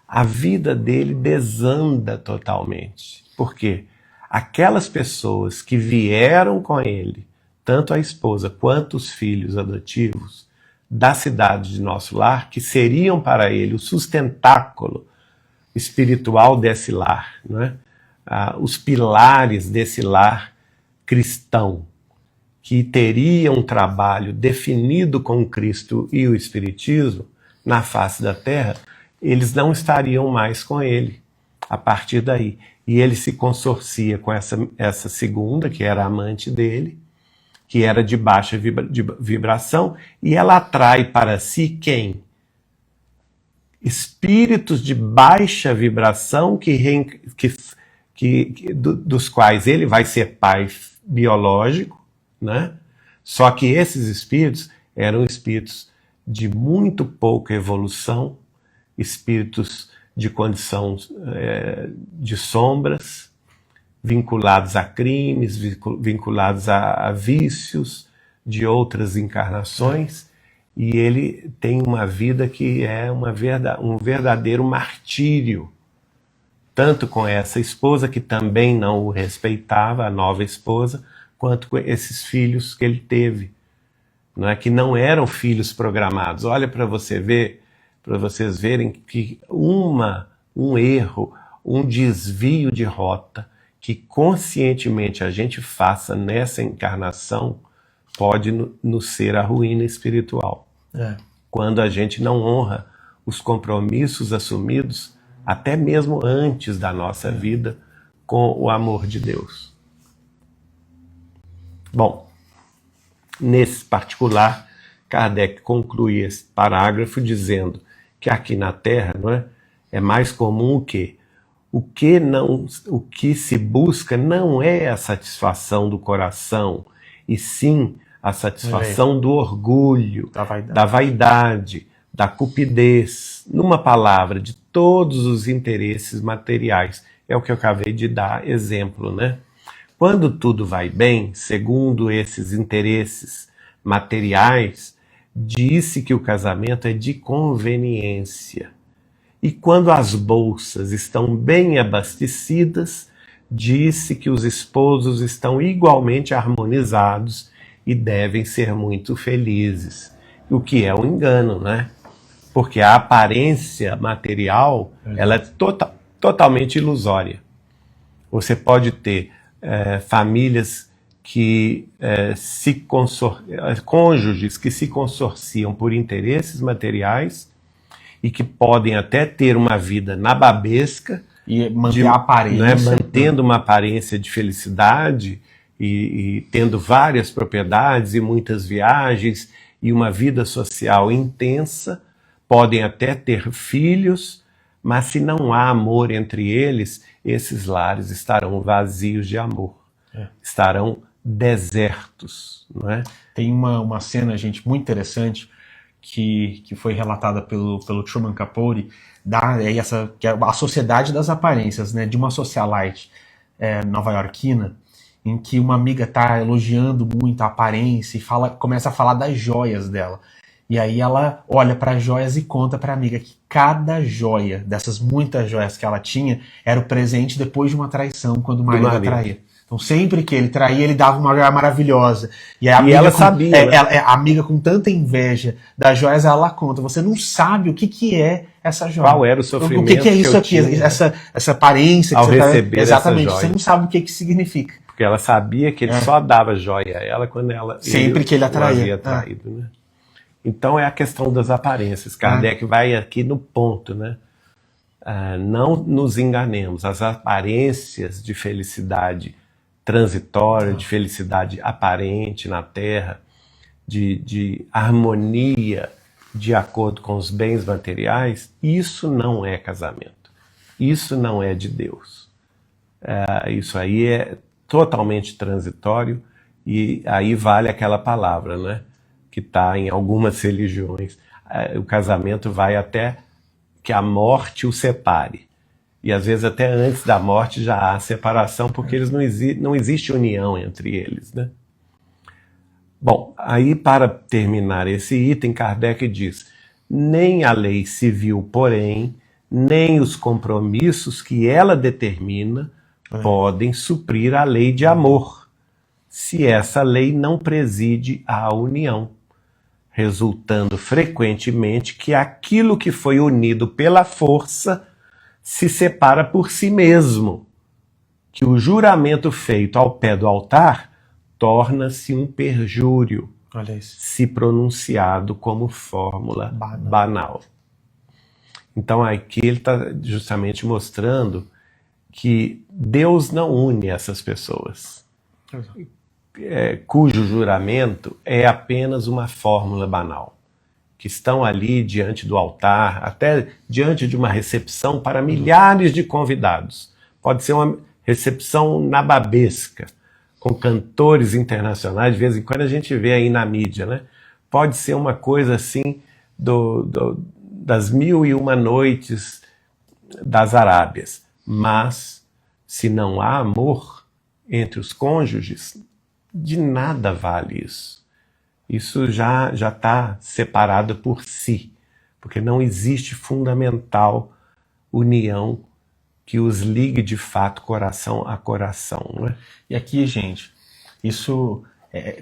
A vida dele desanda totalmente. Por quê? Aquelas pessoas que vieram com ele, tanto a esposa quanto os filhos adotivos, da cidade de Nosso Lar, que seriam para ele o sustentáculo espiritual desse lar, né? Os pilares desse lar cristão, que teria um trabalho definido com Cristo e o Espiritismo na face da Terra, eles não estariam mais com ele a partir daí. E ele se consorcia com essa segunda, que era a amante dele, que era de baixa vibração, e ela atrai para si quem? Espíritos de baixa vibração dos quais ele vai ser pai biológico, né? Só que esses espíritos eram espíritos de muito pouca evolução, espíritos de condição de sombras, vinculados a crimes, vinculados a vícios de outras encarnações, e ele tem uma vida que é um verdadeiro martírio, tanto com essa esposa que também não o respeitava, a nova esposa, quanto com esses filhos que ele teve, não é? Que não eram filhos programados. Olha para vocês verem que um erro, um desvio de rota que conscientemente a gente faça nessa encarnação pode nos ser a ruína espiritual. Quando a gente não honra os compromissos assumidos, até mesmo antes da nossa vida, com o amor de Deus. Bom, nesse particular, Kardec conclui esse parágrafo dizendo que aqui na Terra, não é, é mais comum o que se busca não é a satisfação do coração, e sim a satisfação do orgulho, da vaidade, da cupidez, numa palavra, de todos os interesses materiais. É o que eu acabei de dar exemplo, né? Quando tudo vai bem, segundo esses interesses materiais, disse que o casamento é de conveniência. E quando as bolsas estão bem abastecidas, disse que os esposos estão igualmente harmonizados e devem ser muito felizes. O que é um engano, né? Porque a aparência material, ela é totalmente ilusória. Você pode ter famílias que cônjuges que se consorciam por interesses materiais e que podem até ter uma vida nababesca e manter a aparência, né, mantendo uma aparência de felicidade e tendo várias propriedades e muitas viagens e uma vida social intensa, podem até ter filhos, mas se não há amor entre eles, esses lares estarão vazios de amor, estarão desertos, não é? Tem uma cena, gente, muito interessante que foi relatada pelo Truman Capote, que é a Sociedade das Aparências, né, de uma socialite nova-iorquina, em que uma amiga está elogiando muito a aparência e começa a falar das joias dela. E aí ela olha para as joias e conta para a amiga que cada joia, dessas muitas joias que ela tinha, era o presente depois de uma traição, quando o marido a traía. Então sempre que ele traía, ele dava uma joia maravilhosa. E ela sabia. A amiga com tanta inveja das joias, ela conta, você não sabe o que é essa joia. Qual era o sofrimento o que é isso aqui, essa aparência ao que você receber exatamente, essa joia. você não sabe o que significa. Porque ela sabia que ele só dava joia a ela quando sempre que ele havia traído, né? Então é a questão das aparências. Kardec vai aqui no ponto, né? Não nos enganemos. As aparências de felicidade transitória, de felicidade aparente na Terra, de harmonia de acordo com os bens materiais, isso não é casamento. Isso não é de Deus. Isso aí é totalmente transitório e aí vale aquela palavra, né? Que está em algumas religiões. O casamento vai até que a morte o separe. E às vezes até antes da morte já há separação, porque eles não existe união entre eles, né? Bom, aí para terminar esse item, Kardec diz: nem a lei civil, porém, nem os compromissos que ela determina podem suprir a lei de amor, se essa lei não preside à união, resultando frequentemente que aquilo que foi unido pela força se separa por si mesmo, que o juramento feito ao pé do altar torna-se um perjúrio, se pronunciado como fórmula banal. Então aqui ele está justamente mostrando que Deus não une essas pessoas, cujo juramento é apenas uma fórmula banal, que estão ali diante do altar, até diante de uma recepção para milhares de convidados. Pode ser uma recepção nababesca, com cantores internacionais, de vez em quando a gente vê aí na mídia, né? Pode ser uma coisa assim das 1001 noites das Arábias, mas se não há amor entre os cônjuges, de nada vale isso. Isso já está separado por si, porque não existe fundamental união que os ligue de fato coração a coração, não é? E aqui, gente, isso,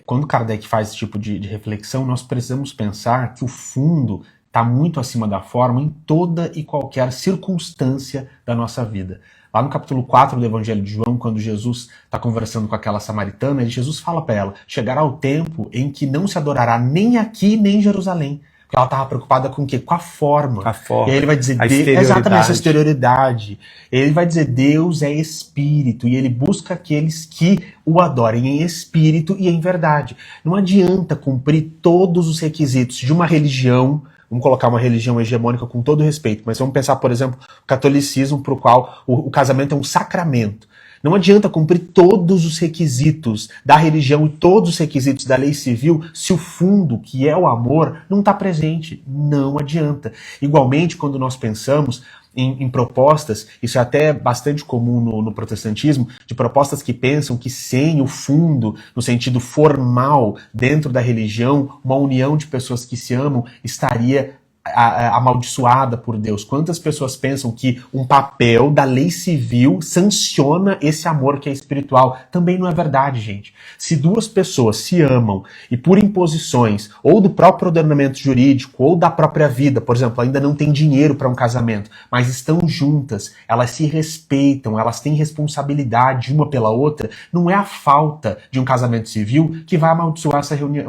quando Kardec faz esse tipo de reflexão, nós precisamos pensar que o fundo está muito acima da forma em toda e qualquer circunstância da nossa vida. Lá no capítulo 4 do Evangelho de João, quando Jesus está conversando com aquela samaritana, Jesus fala para ela, chegará o tempo em que não se adorará nem aqui, nem em Jerusalém. Porque ela estava preocupada com o quê? Com a forma. A forma, E aí ele vai dizer, a exterioridade. exatamente, essa exterioridade. Ele vai dizer, Deus é espírito, e ele busca aqueles que o adorem em espírito e em verdade. Não adianta cumprir todos os requisitos de uma religião, vamos colocar uma religião hegemônica com todo respeito, mas vamos pensar, por exemplo, o catolicismo, para o qual o casamento é um sacramento. Não adianta cumprir todos os requisitos da religião e todos os requisitos da lei civil se o fundo, que é o amor, não está presente. Não adianta. Igualmente, quando nós pensamos em propostas, isso é até bastante comum no protestantismo, de propostas que pensam que sem o fundo, no sentido formal, dentro da religião, uma união de pessoas que se amam estaria amaldiçoada por Deus. Quantas pessoas pensam que um papel da lei civil sanciona esse amor que é espiritual? Também não é verdade, gente. Se duas pessoas se amam e por imposições, ou do próprio ordenamento jurídico, ou da própria vida, por exemplo, ainda não tem dinheiro para um casamento, mas estão juntas, elas se respeitam, elas têm responsabilidade uma pela outra, não é a falta de um casamento civil que vai amaldiçoar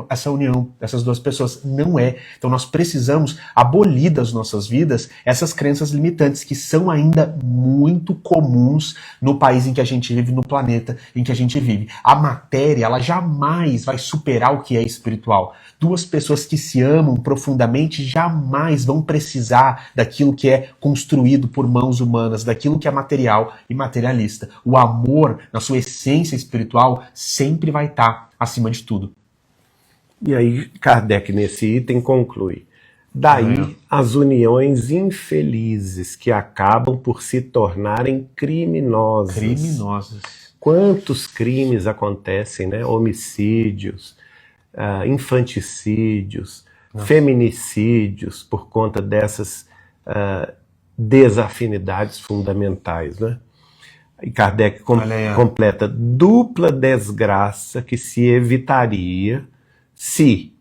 essa união dessas duas pessoas. Não é. Então nós precisamos abolir das nossas vidas essas crenças limitantes que são ainda muito comuns no país em que a gente vive, no planeta em que a gente vive. A matéria, ela jamais vai superar o que é espiritual. Duas pessoas que se amam profundamente jamais vão precisar daquilo que é construído por mãos humanas, daquilo que é material e materialista. O amor, na sua essência espiritual, sempre vai estar acima de tudo. E aí Kardec nesse item conclui: daí as uniões infelizes que acabam por se tornarem criminosas. Criminosas. Quantos crimes acontecem, né? Homicídios, infanticídios, feminicídios, por conta dessas desafinidades fundamentais, né? E Kardec completa: dupla desgraça que se evitaria se,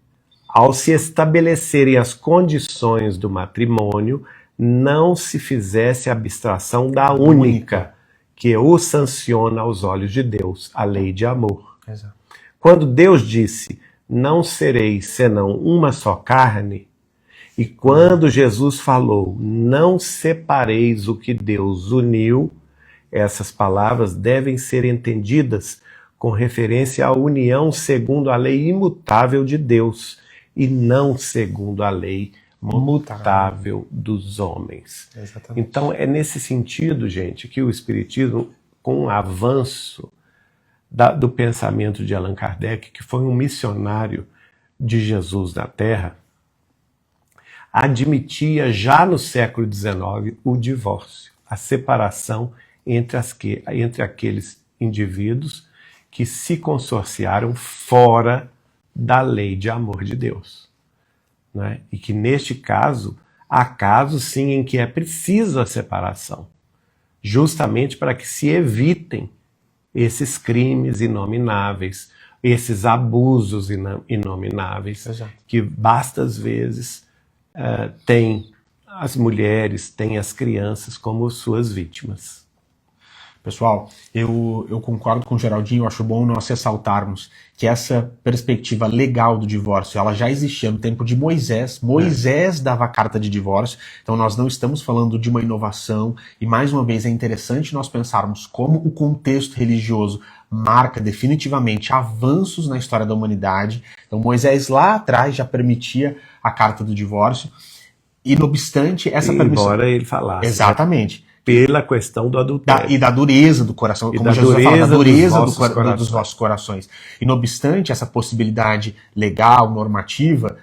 ao se estabelecerem as condições do matrimônio, não se fizesse abstração da única que o sanciona aos olhos de Deus, a lei de amor. Exato. Quando Deus disse, não sereis senão uma só carne, e quando Jesus falou, não separeis o que Deus uniu, essas palavras devem ser entendidas com referência à união segundo a lei imutável de Deus, e não segundo a lei mutável dos homens. Exatamente. Então é nesse sentido, gente, que o Espiritismo, com o avanço do pensamento de Allan Kardec, que foi um missionário de Jesus na Terra, admitia já no século XIX o divórcio, a separação entre aqueles indivíduos que se consorciaram fora da lei de amor de Deus, né? E que neste caso, há casos sim em que é preciso a separação, justamente para que se evitem esses crimes inomináveis, esses abusos inomináveis, que basta às vezes tem as mulheres, tem as crianças como suas vítimas. Pessoal, eu concordo com o Geraldinho, eu acho bom nós ressaltarmos que essa perspectiva legal do divórcio, ela já existia no tempo de Moisés. Moisés dava a carta de divórcio, então nós não estamos falando de uma inovação, e mais uma vez é interessante nós pensarmos como o contexto religioso marca definitivamente avanços na história da humanidade. Então Moisés lá atrás já permitia a carta do divórcio, e não obstante essa permissão... Embora ele falasse. Exatamente. Pela questão do adultério. E da dureza do coração, como Jesus fala, da dureza dos vossos corações. E não obstante essa possibilidade legal, normativa,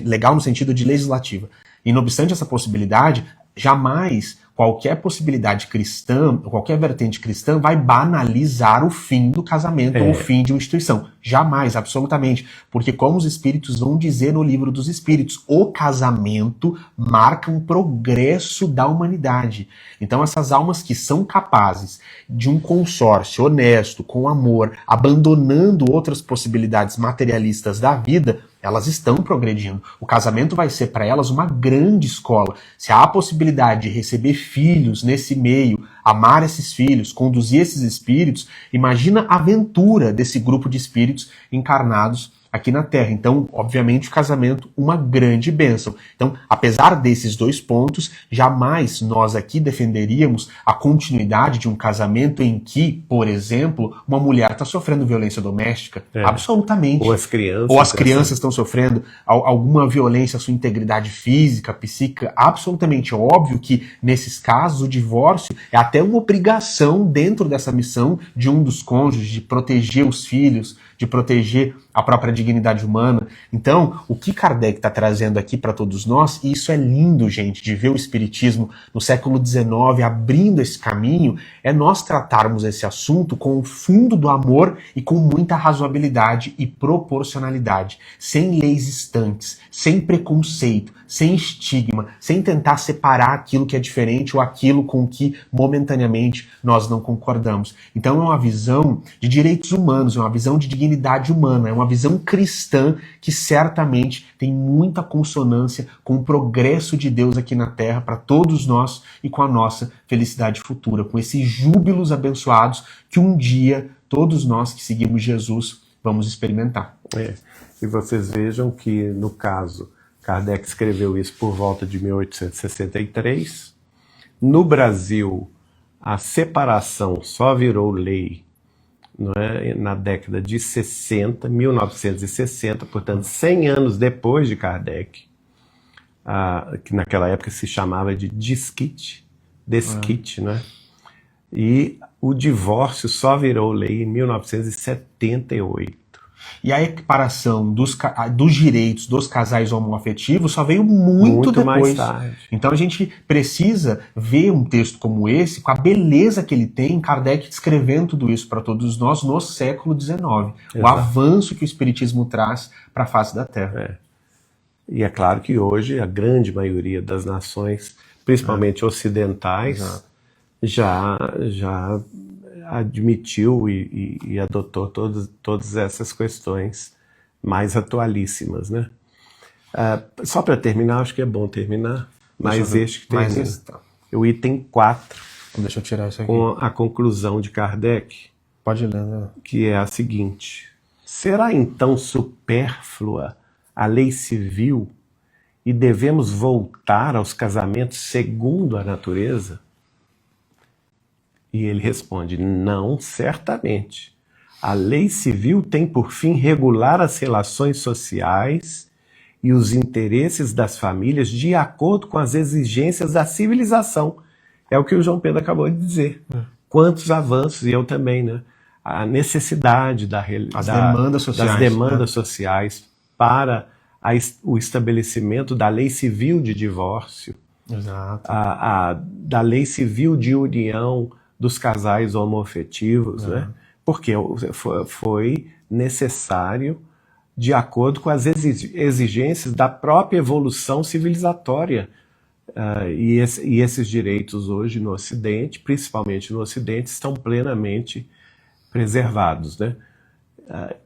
legal no sentido de legislativa, e não obstante essa possibilidade, jamais qualquer possibilidade cristã, qualquer vertente cristã vai banalizar o fim do casamento ou o fim de uma instituição. Jamais, absolutamente. Porque como os espíritos vão dizer no livro dos espíritos, o casamento marca um progresso da humanidade. Então essas almas que são capazes de um consórcio honesto, com amor, abandonando outras possibilidades materialistas da vida, Elas estão progredindo. O casamento vai ser para elas uma grande escola. Se há a possibilidade de receber filhos nesse meio, amar esses filhos, conduzir esses espíritos, imagina a aventura desse grupo de espíritos encarnados aqui na Terra. Então, obviamente, o casamento, uma grande bênção. Então, apesar desses dois pontos, jamais nós aqui defenderíamos a continuidade de um casamento em que, por exemplo, uma mulher está sofrendo violência doméstica. Absolutamente. Ou as crianças. Ou as crianças estão sofrendo alguma violência à sua integridade física, psíquica. Absolutamente óbvio que, nesses casos, o divórcio é até uma obrigação dentro dessa missão de um dos cônjuges, de proteger os filhos, de proteger a própria dignidade humana. Então, o que Kardec está trazendo aqui para todos nós, e isso é lindo, gente, de ver o Espiritismo no século XIX abrindo esse caminho, é nós tratarmos esse assunto com o fundo do amor e com muita razoabilidade e proporcionalidade, sem leis estanques, sem preconceito, sem estigma, sem tentar separar aquilo que é diferente ou aquilo com que momentaneamente nós não concordamos. Então é uma visão de direitos humanos, é uma visão de dignidade humana, é uma visão cristã que certamente tem muita consonância com o progresso de Deus aqui na Terra para todos nós e com a nossa felicidade futura, com esses júbilos abençoados que um dia todos nós que seguimos Jesus vamos experimentar. E vocês vejam que, no caso, Kardec escreveu isso por volta de 1863. No Brasil, a separação só virou lei, não é, na década de 60, 1960, portanto, 100 anos depois de Kardec, que naquela época se chamava de desquite, né? E o divórcio só virou lei em 1978. E a equiparação dos direitos dos casais homoafetivos só veio muito depois. Mais tarde. Então a gente precisa ver um texto como esse, com a beleza que ele tem, Kardec descrevendo tudo isso para todos nós no século XIX. Exato. O avanço que o Espiritismo traz para a face da Terra. E é claro que hoje a grande maioria das nações, principalmente ocidentais, já admitiu e adotou todas essas questões mais atualíssimas, né? Só para terminar, acho que é bom terminar, mas este que termina. O item 4, deixa eu tirar isso aqui. Com a conclusão de Kardec, pode ler, né? Que é a seguinte: será então supérflua a lei civil e devemos voltar aos casamentos segundo a natureza? E ele responde: não, certamente. A lei civil tem por fim regular as relações sociais e os interesses das famílias de acordo com as exigências da civilização. É o que o João Pedro acabou de dizer. Quantos avanços, e eu também, né? A necessidade das demandas sociais para o estabelecimento da lei civil de divórcio, da lei civil de união dos casais homoafetivos, né? Porque foi necessário de acordo com as exigências da própria evolução civilizatória. E esses direitos hoje no Ocidente, principalmente no Ocidente, estão plenamente preservados, né?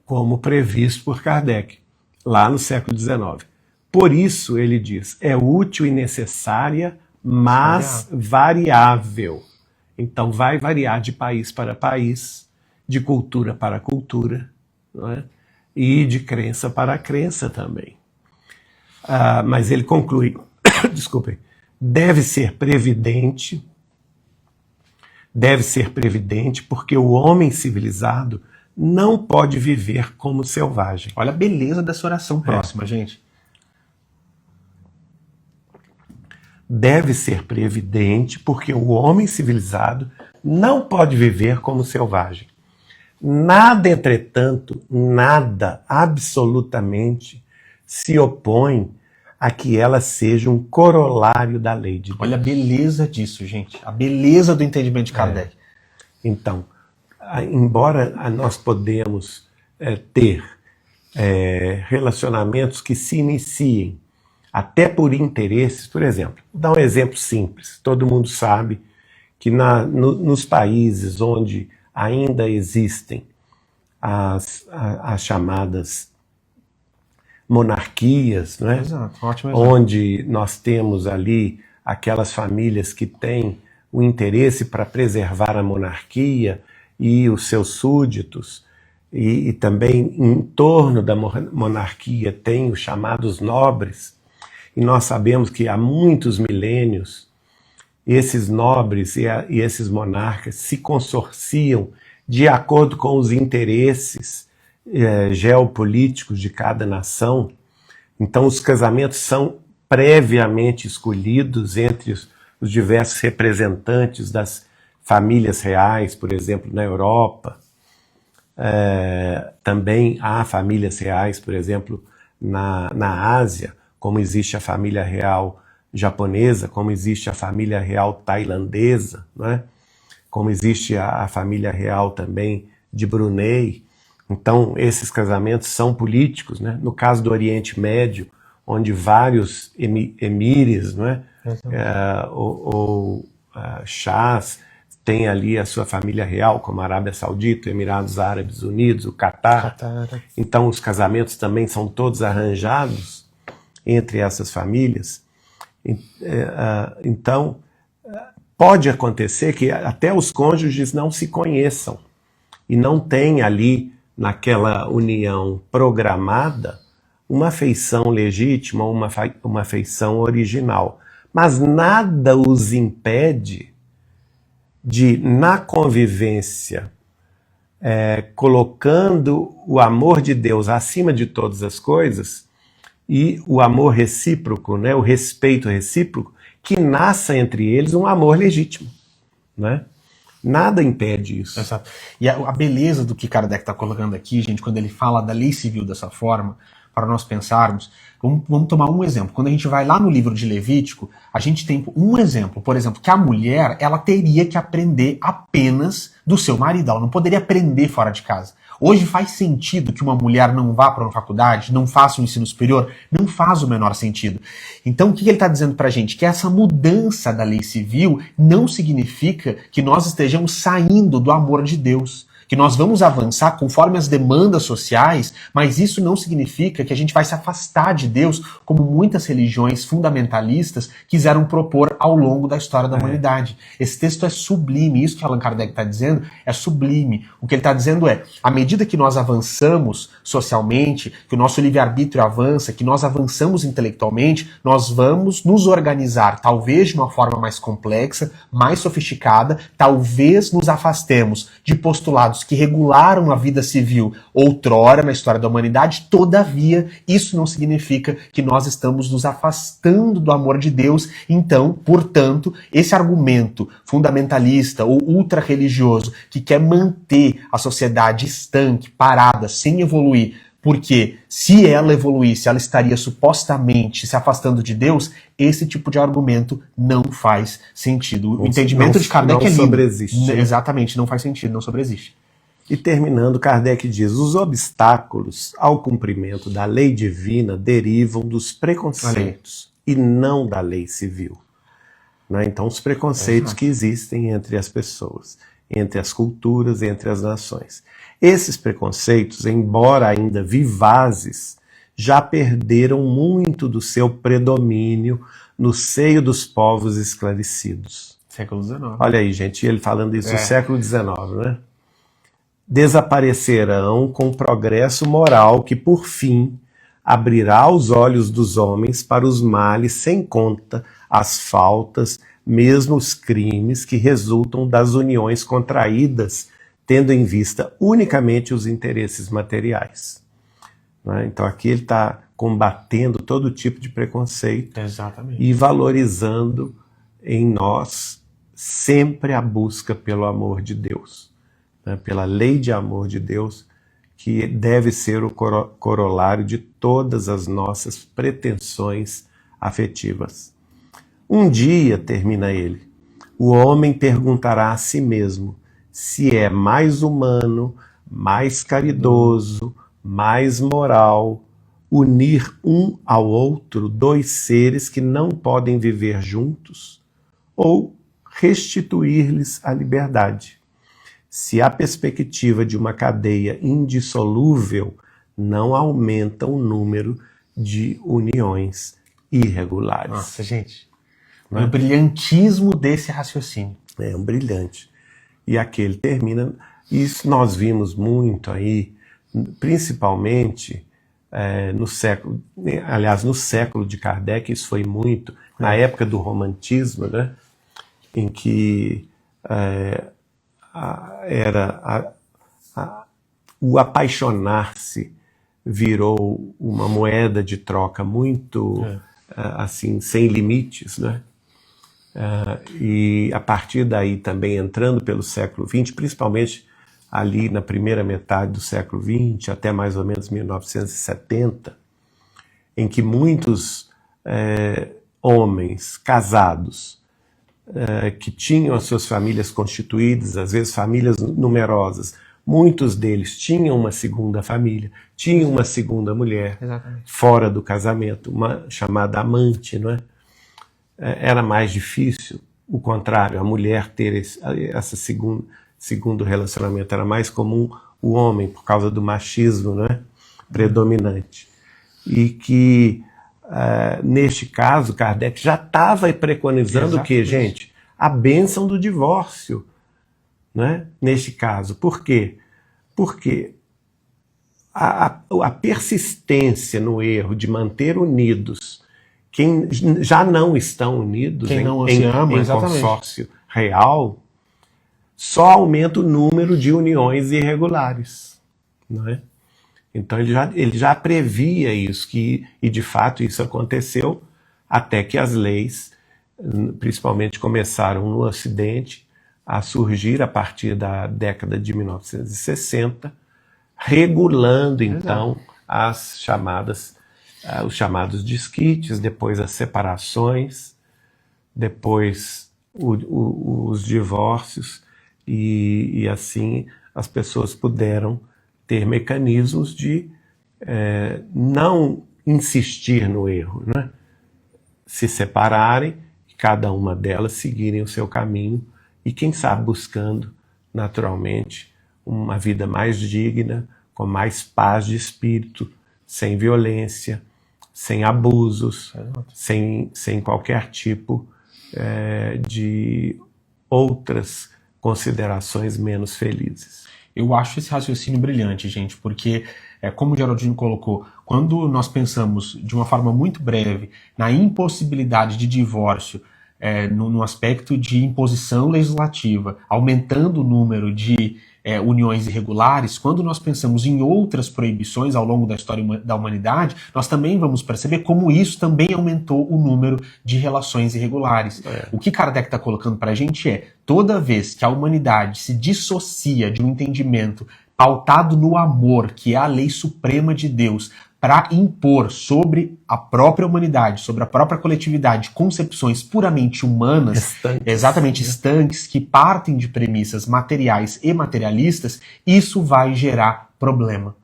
Como previsto por Kardec, lá no século XIX. Por isso, ele diz, é útil e necessária, mas variável. Então vai variar de país para país, de cultura para cultura, não é? E de crença para crença também. Mas ele conclui, desculpem, deve ser previdente porque o homem civilizado não pode viver como selvagem. Olha a beleza dessa oração próxima, gente. Deve ser previdente porque o homem civilizado não pode viver como selvagem. Nada, entretanto, nada, absolutamente, se opõe a que ela seja um corolário da lei de Deus. Olha a beleza disso, gente. A beleza do entendimento de Kardec. Então, embora nós podemos ter relacionamentos que se iniciem até por interesses, por exemplo, vou dar um exemplo simples. Todo mundo sabe que nos países onde ainda existem as chamadas monarquias, não é? Exato, ótimo exemplo. Onde nós temos ali aquelas famílias que têm o interesse para preservar a monarquia e os seus súditos, e também em torno da monarquia tem os chamados nobres, e nós sabemos que há muitos milênios esses nobres e esses monarcas se consorciam de acordo com os interesses geopolíticos de cada nação. Então os casamentos são previamente escolhidos entre os diversos representantes das famílias reais, por exemplo, na Europa. Também há famílias reais, por exemplo, na Ásia, como existe a família real japonesa, como existe a família real tailandesa, né? Como existe a família real também de Brunei. Então, esses casamentos são políticos, né? No caso do Oriente Médio, onde vários emires, né? ou chás têm ali a sua família real, como a Arábia Saudita, Emirados Árabes Unidos, o Catar. Então, os casamentos também são todos arranjados entre essas famílias. Então, pode acontecer que até os cônjuges não se conheçam e não tem ali, naquela união programada, uma afeição legítima, uma afeição original. Mas nada os impede de, na convivência, colocando o amor de Deus acima de todas as coisas, e o amor recíproco, né, o respeito recíproco, que nasça entre eles um amor legítimo, né? Nada impede isso. Exato. E a beleza do que Kardec está colocando aqui, gente, quando ele fala da lei civil dessa forma, para nós pensarmos, vamos tomar um exemplo. Quando a gente vai lá no livro de Levítico, a gente tem um exemplo, por exemplo, que a mulher, ela teria que aprender apenas do seu marido, ela não poderia aprender fora de casa. Hoje faz sentido que uma mulher não vá para uma faculdade, não faça um ensino superior? Não faz o menor sentido. Então o que ele está dizendo para a gente? Que essa mudança da lei civil não significa que nós estejamos saindo do amor de Deus. Que nós vamos avançar conforme as demandas sociais, mas isso não significa que a gente vai se afastar de Deus, como muitas religiões fundamentalistas quiseram propor ao longo da história da humanidade. Esse texto é sublime, isso que Allan Kardec está dizendo é sublime. O que ele está dizendo é, à medida que nós avançamos socialmente, que o nosso livre-arbítrio avança, que nós avançamos intelectualmente, nós vamos nos organizar, talvez de uma forma mais complexa, mais sofisticada, talvez nos afastemos de postulados que regularam a vida civil outrora na história da humanidade, todavia, isso não significa que nós estamos nos afastando do amor de Deus. Então, portanto, esse argumento fundamentalista ou ultra-religioso que quer manter a sociedade estanque, parada, sem evoluir, porque se ela evoluísse, ela estaria supostamente se afastando de Deus, esse tipo de argumento não faz sentido. O entendimento de Kardec é lindo. Sobreexiste. Exatamente, não faz sentido, não sobreexiste. E terminando, Kardec diz, os obstáculos ao cumprimento da lei divina derivam dos preconceitos e não da lei civil. Né? Então, os preconceitos que existem entre as pessoas, entre as culturas, entre as nações. Esses preconceitos, embora ainda vivazes, já perderam muito do seu predomínio no seio dos povos esclarecidos. Século XIX. Olha aí, gente, ele falando isso no século XIX, né? Desaparecerão com o progresso moral que, por fim, abrirá os olhos dos homens para os males sem conta, as faltas, mesmo os crimes que resultam das uniões contraídas, tendo em vista unicamente os interesses materiais. Né? Então aqui ele está combatendo todo tipo de preconceito. Exatamente. E valorizando em nós sempre a busca pelo amor de Deus, né? Pela lei de amor de Deus, que deve ser o corolário de todas as nossas pretensões afetivas. Um dia, termina ele, o homem perguntará a si mesmo se é mais humano, mais caridoso, mais moral, unir um ao outro dois seres que não podem viver juntos, ou restituir-lhes a liberdade. Se a perspectiva de uma cadeia indissolúvel não aumenta o número de uniões irregulares. Nossa, gente, o brilhantismo desse raciocínio. É um brilhante. E aqui ele termina, isso nós vimos muito aí, principalmente no século de Kardec, isso foi muito, na época do romantismo, né, em que o apaixonar-se virou uma moeda de troca muito assim, sem limites, né? E a partir daí também entrando pelo século XX, principalmente ali na primeira metade do século XX, até mais ou menos 1970, em que muitos homens casados que tinham as suas famílias constituídas, às vezes famílias numerosas, muitos deles tinham uma segunda família, tinham uma segunda mulher, exatamente, fora do casamento, uma chamada amante, não é? Era mais difícil, o contrário, a mulher ter essa segundo relacionamento, era mais comum o homem, por causa do machismo, né, predominante. E que, neste caso, Kardec já estava preconizando o que, gente? A bênção do divórcio, né, neste caso. Por quê? Porque a persistência no erro de manter unidos quem já não estão unidos em consórcio real, só aumenta o número de uniões irregulares, não é? Então ele já previa isso, e de fato isso aconteceu até que as leis, principalmente começaram no Ocidente, a surgir a partir da década de 1960, regulando então os chamados desquites, depois as separações, depois os divórcios, e assim as pessoas puderam ter mecanismos de não insistir no erro, né? Se separarem, cada uma delas seguirem o seu caminho, e quem sabe buscando naturalmente uma vida mais digna, com mais paz de espírito, sem violência, sem abusos, sem qualquer tipo de outras considerações menos felizes. Eu acho esse raciocínio brilhante, gente, porque, como o Geraldinho colocou, quando nós pensamos de uma forma muito breve na impossibilidade de divórcio, no aspecto de imposição legislativa, aumentando o número de uniões irregulares, quando nós pensamos em outras proibições ao longo da história da humanidade, nós também vamos perceber como isso também aumentou o número de relações irregulares. O que Kardec está colocando para a gente toda vez que a humanidade se dissocia de um entendimento pautado no amor, que é a lei suprema de Deus, para impor sobre a própria humanidade, sobre a própria coletividade, concepções puramente humanas, estanques, que partem de premissas materiais e materialistas, isso vai gerar problema.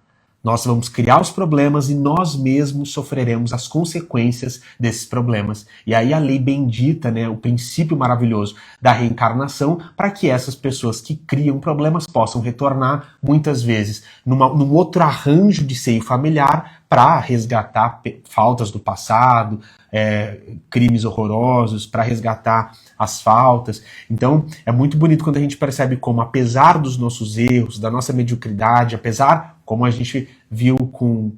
Nós vamos criar os problemas e nós mesmos sofreremos as consequências desses problemas. E aí a lei bendita, né, o princípio maravilhoso da reencarnação, para que essas pessoas que criam problemas possam retornar, muitas vezes, num outro arranjo de seio familiar, para resgatar faltas do passado, crimes horrorosos, para resgatar as faltas. Então, é muito bonito quando a gente percebe como, apesar dos nossos erros, da nossa mediocridade, apesar, como a gente viu com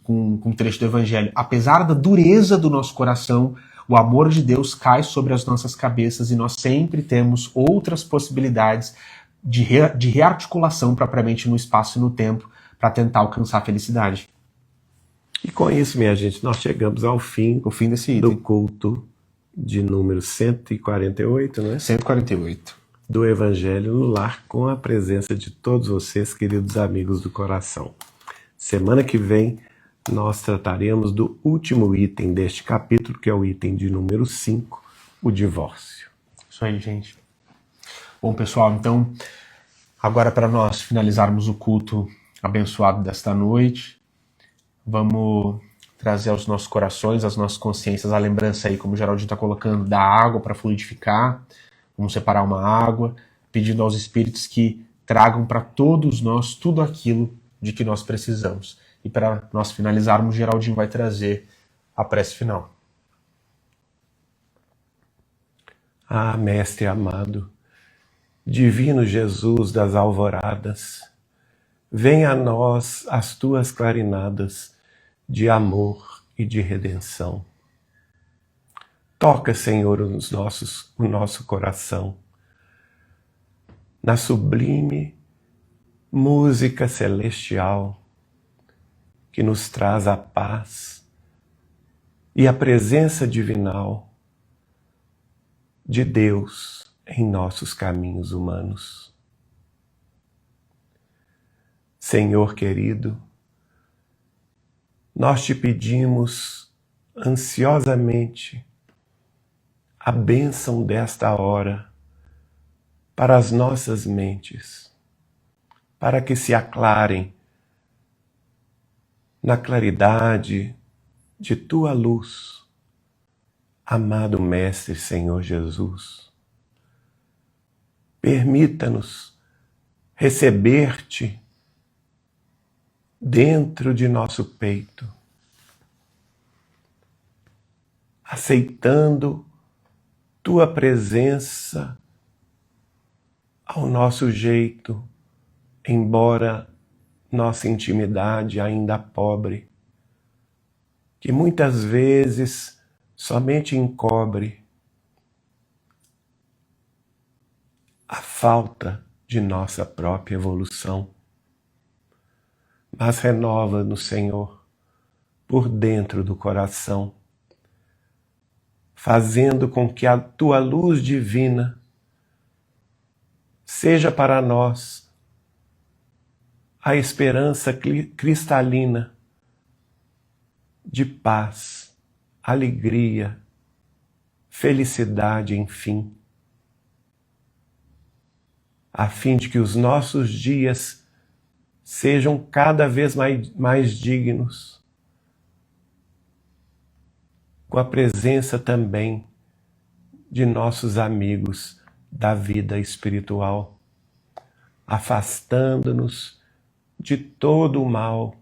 um trecho do Evangelho, apesar da dureza do nosso coração, o amor de Deus cai sobre as nossas cabeças e nós sempre temos outras possibilidades de rearticulação propriamente no espaço e no tempo para tentar alcançar a felicidade. E com isso, minha gente, nós chegamos ao fim desse item. Do culto de número 148, né? 148. Do Evangelho no Lar, com a presença de todos vocês, queridos amigos do coração. Semana que vem, nós trataremos do último item deste capítulo, que é o item de número 5, o divórcio. Isso aí, gente. Bom, pessoal, então, agora para nós finalizarmos o culto abençoado desta noite, vamos trazer aos nossos corações, às nossas consciências, a lembrança aí, como o Geraldinho está colocando, da água para fluidificar. Vamos separar uma água, pedindo aos Espíritos que tragam para todos nós tudo aquilo de que nós precisamos. E para nós finalizarmos, Geraldinho vai trazer a prece final. Ah, Mestre amado, Divino Jesus das alvoradas, vem a nós as tuas clarinadas de amor e de redenção. Toca, Senhor, o nosso coração, na sublime música celestial que nos traz a paz e a presença divinal de Deus em nossos caminhos humanos. Senhor querido, nós te pedimos ansiosamente a bênção desta hora para as nossas mentes, para que se aclarem na claridade de tua luz, amado Mestre Senhor Jesus. Permita-nos receber-te dentro de nosso peito, aceitando tua presença ao nosso jeito, embora nossa intimidade ainda pobre, que muitas vezes somente encobre a falta de nossa própria evolução. Mas renova-nos, Senhor, por dentro do coração, fazendo com que a tua luz divina seja para nós a esperança cristalina de paz, alegria, felicidade, enfim, a fim de que os nossos dias sejam cada vez mais dignos, com a presença também de nossos amigos da vida espiritual, afastando-nos de todo o mal,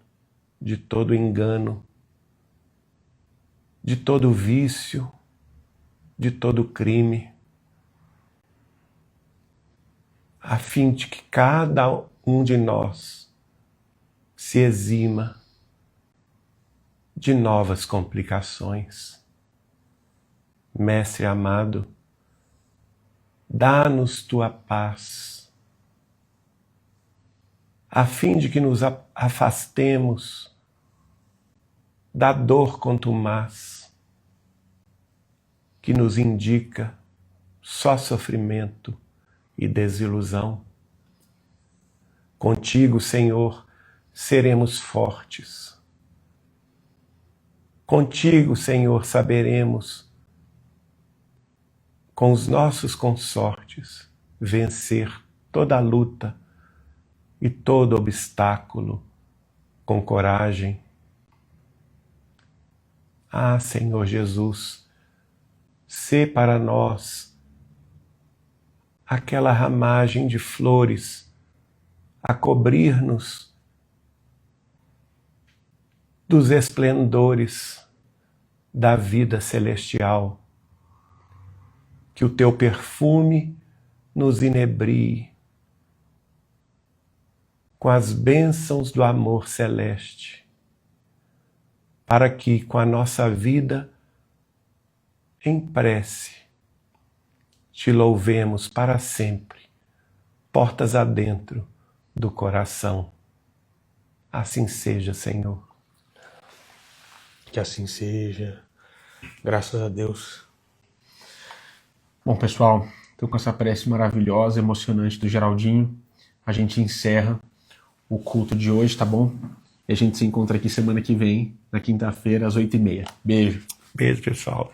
de todo o engano, de todo o vício, de todo o crime, a fim de que cada um de nós se exima de novas complicações. Mestre amado, dá-nos tua paz, a fim de que nos afastemos da dor contumaz, que nos indica só sofrimento e desilusão. Contigo, Senhor, seremos fortes. Contigo, Senhor, saberemos, com os nossos consortes, vencer toda a luta e todo obstáculo com coragem. Ah, Senhor Jesus, sê para nós aquela ramagem de flores a cobrir-nos dos esplendores da vida celestial. Que o teu perfume nos inebrie com as bênçãos do amor celeste, para que, com a nossa vida em prece, te louvemos para sempre, portas adentro do coração. Assim seja, Senhor. Que assim seja. Graças a Deus. Bom, pessoal, então com essa prece maravilhosa, emocionante do Geraldinho, a gente encerra o culto de hoje, tá bom? E a gente se encontra aqui semana que vem, na quinta-feira, às 8h30. Beijo. Beijo, pessoal.